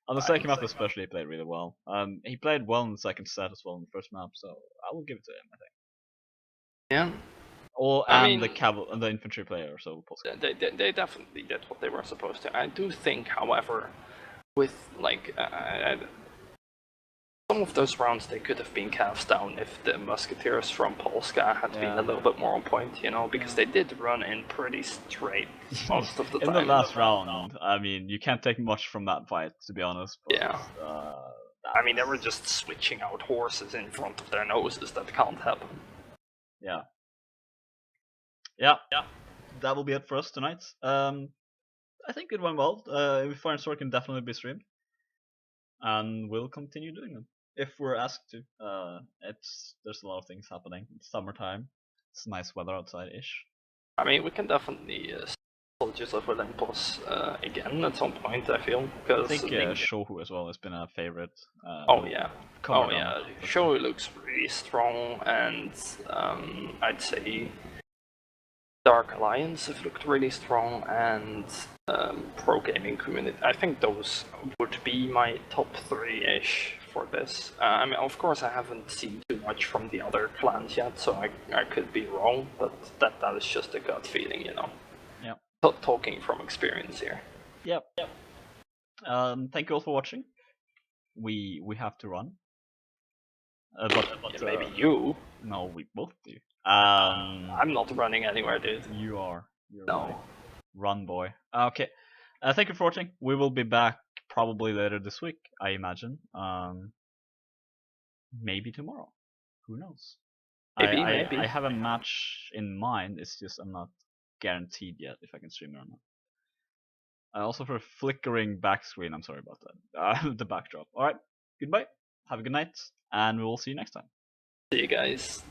On the second map especially, he played really well. He played well in the second set as well in the first map, so I will give it to him. I think. Yeah. Or I and mean, the infantry player, so possibly. they definitely did what they were supposed to. I do think, however, with like some of those rounds, they could have been cast down if the musketeers from Polska had been a little bit more on point, you know, because they did run in pretty straight most of the time. In the last round, I mean, you can't take much from that fight, to be honest. But, yeah. I mean, they were just switching out horses in front of their noses. That can't happen. Yeah. Yeah. That will be it for us tonight. I think it went well. Fire and Sword can definitely be streamed, and we'll continue doing them if we're asked to. There's a lot of things happening. It's summertime. It's nice weather outside ish. I mean, we can definitely Soldiers of Olympus again at some point. I feel, because I think Shohu as well has been a favorite. Oh yeah, sure. Show looks really strong, and I'd say Dark Alliance have looked really strong, and Pro Gaming Community. I think those would be my top 3-ish for this. I mean, of course, I haven't seen too much from the other clans yet, so I could be wrong, but that is just a gut feeling, you know. Yep. Talking from experience here. Yep. Thank you all for watching. We have to run. But yeah, maybe you. No, we both do. I'm not running anywhere, dude. You are. No. Right. Run, boy. Okay. Thank you for watching. We will be back probably later this week, I imagine. Maybe tomorrow. Who knows? Maybe. I have a match in mind. It's just I'm not guaranteed yet if I can stream it or not. Also for flickering back screen, I'm sorry about that. The backdrop. Alright, goodbye. Have a good night, and we will see you next time. See you guys.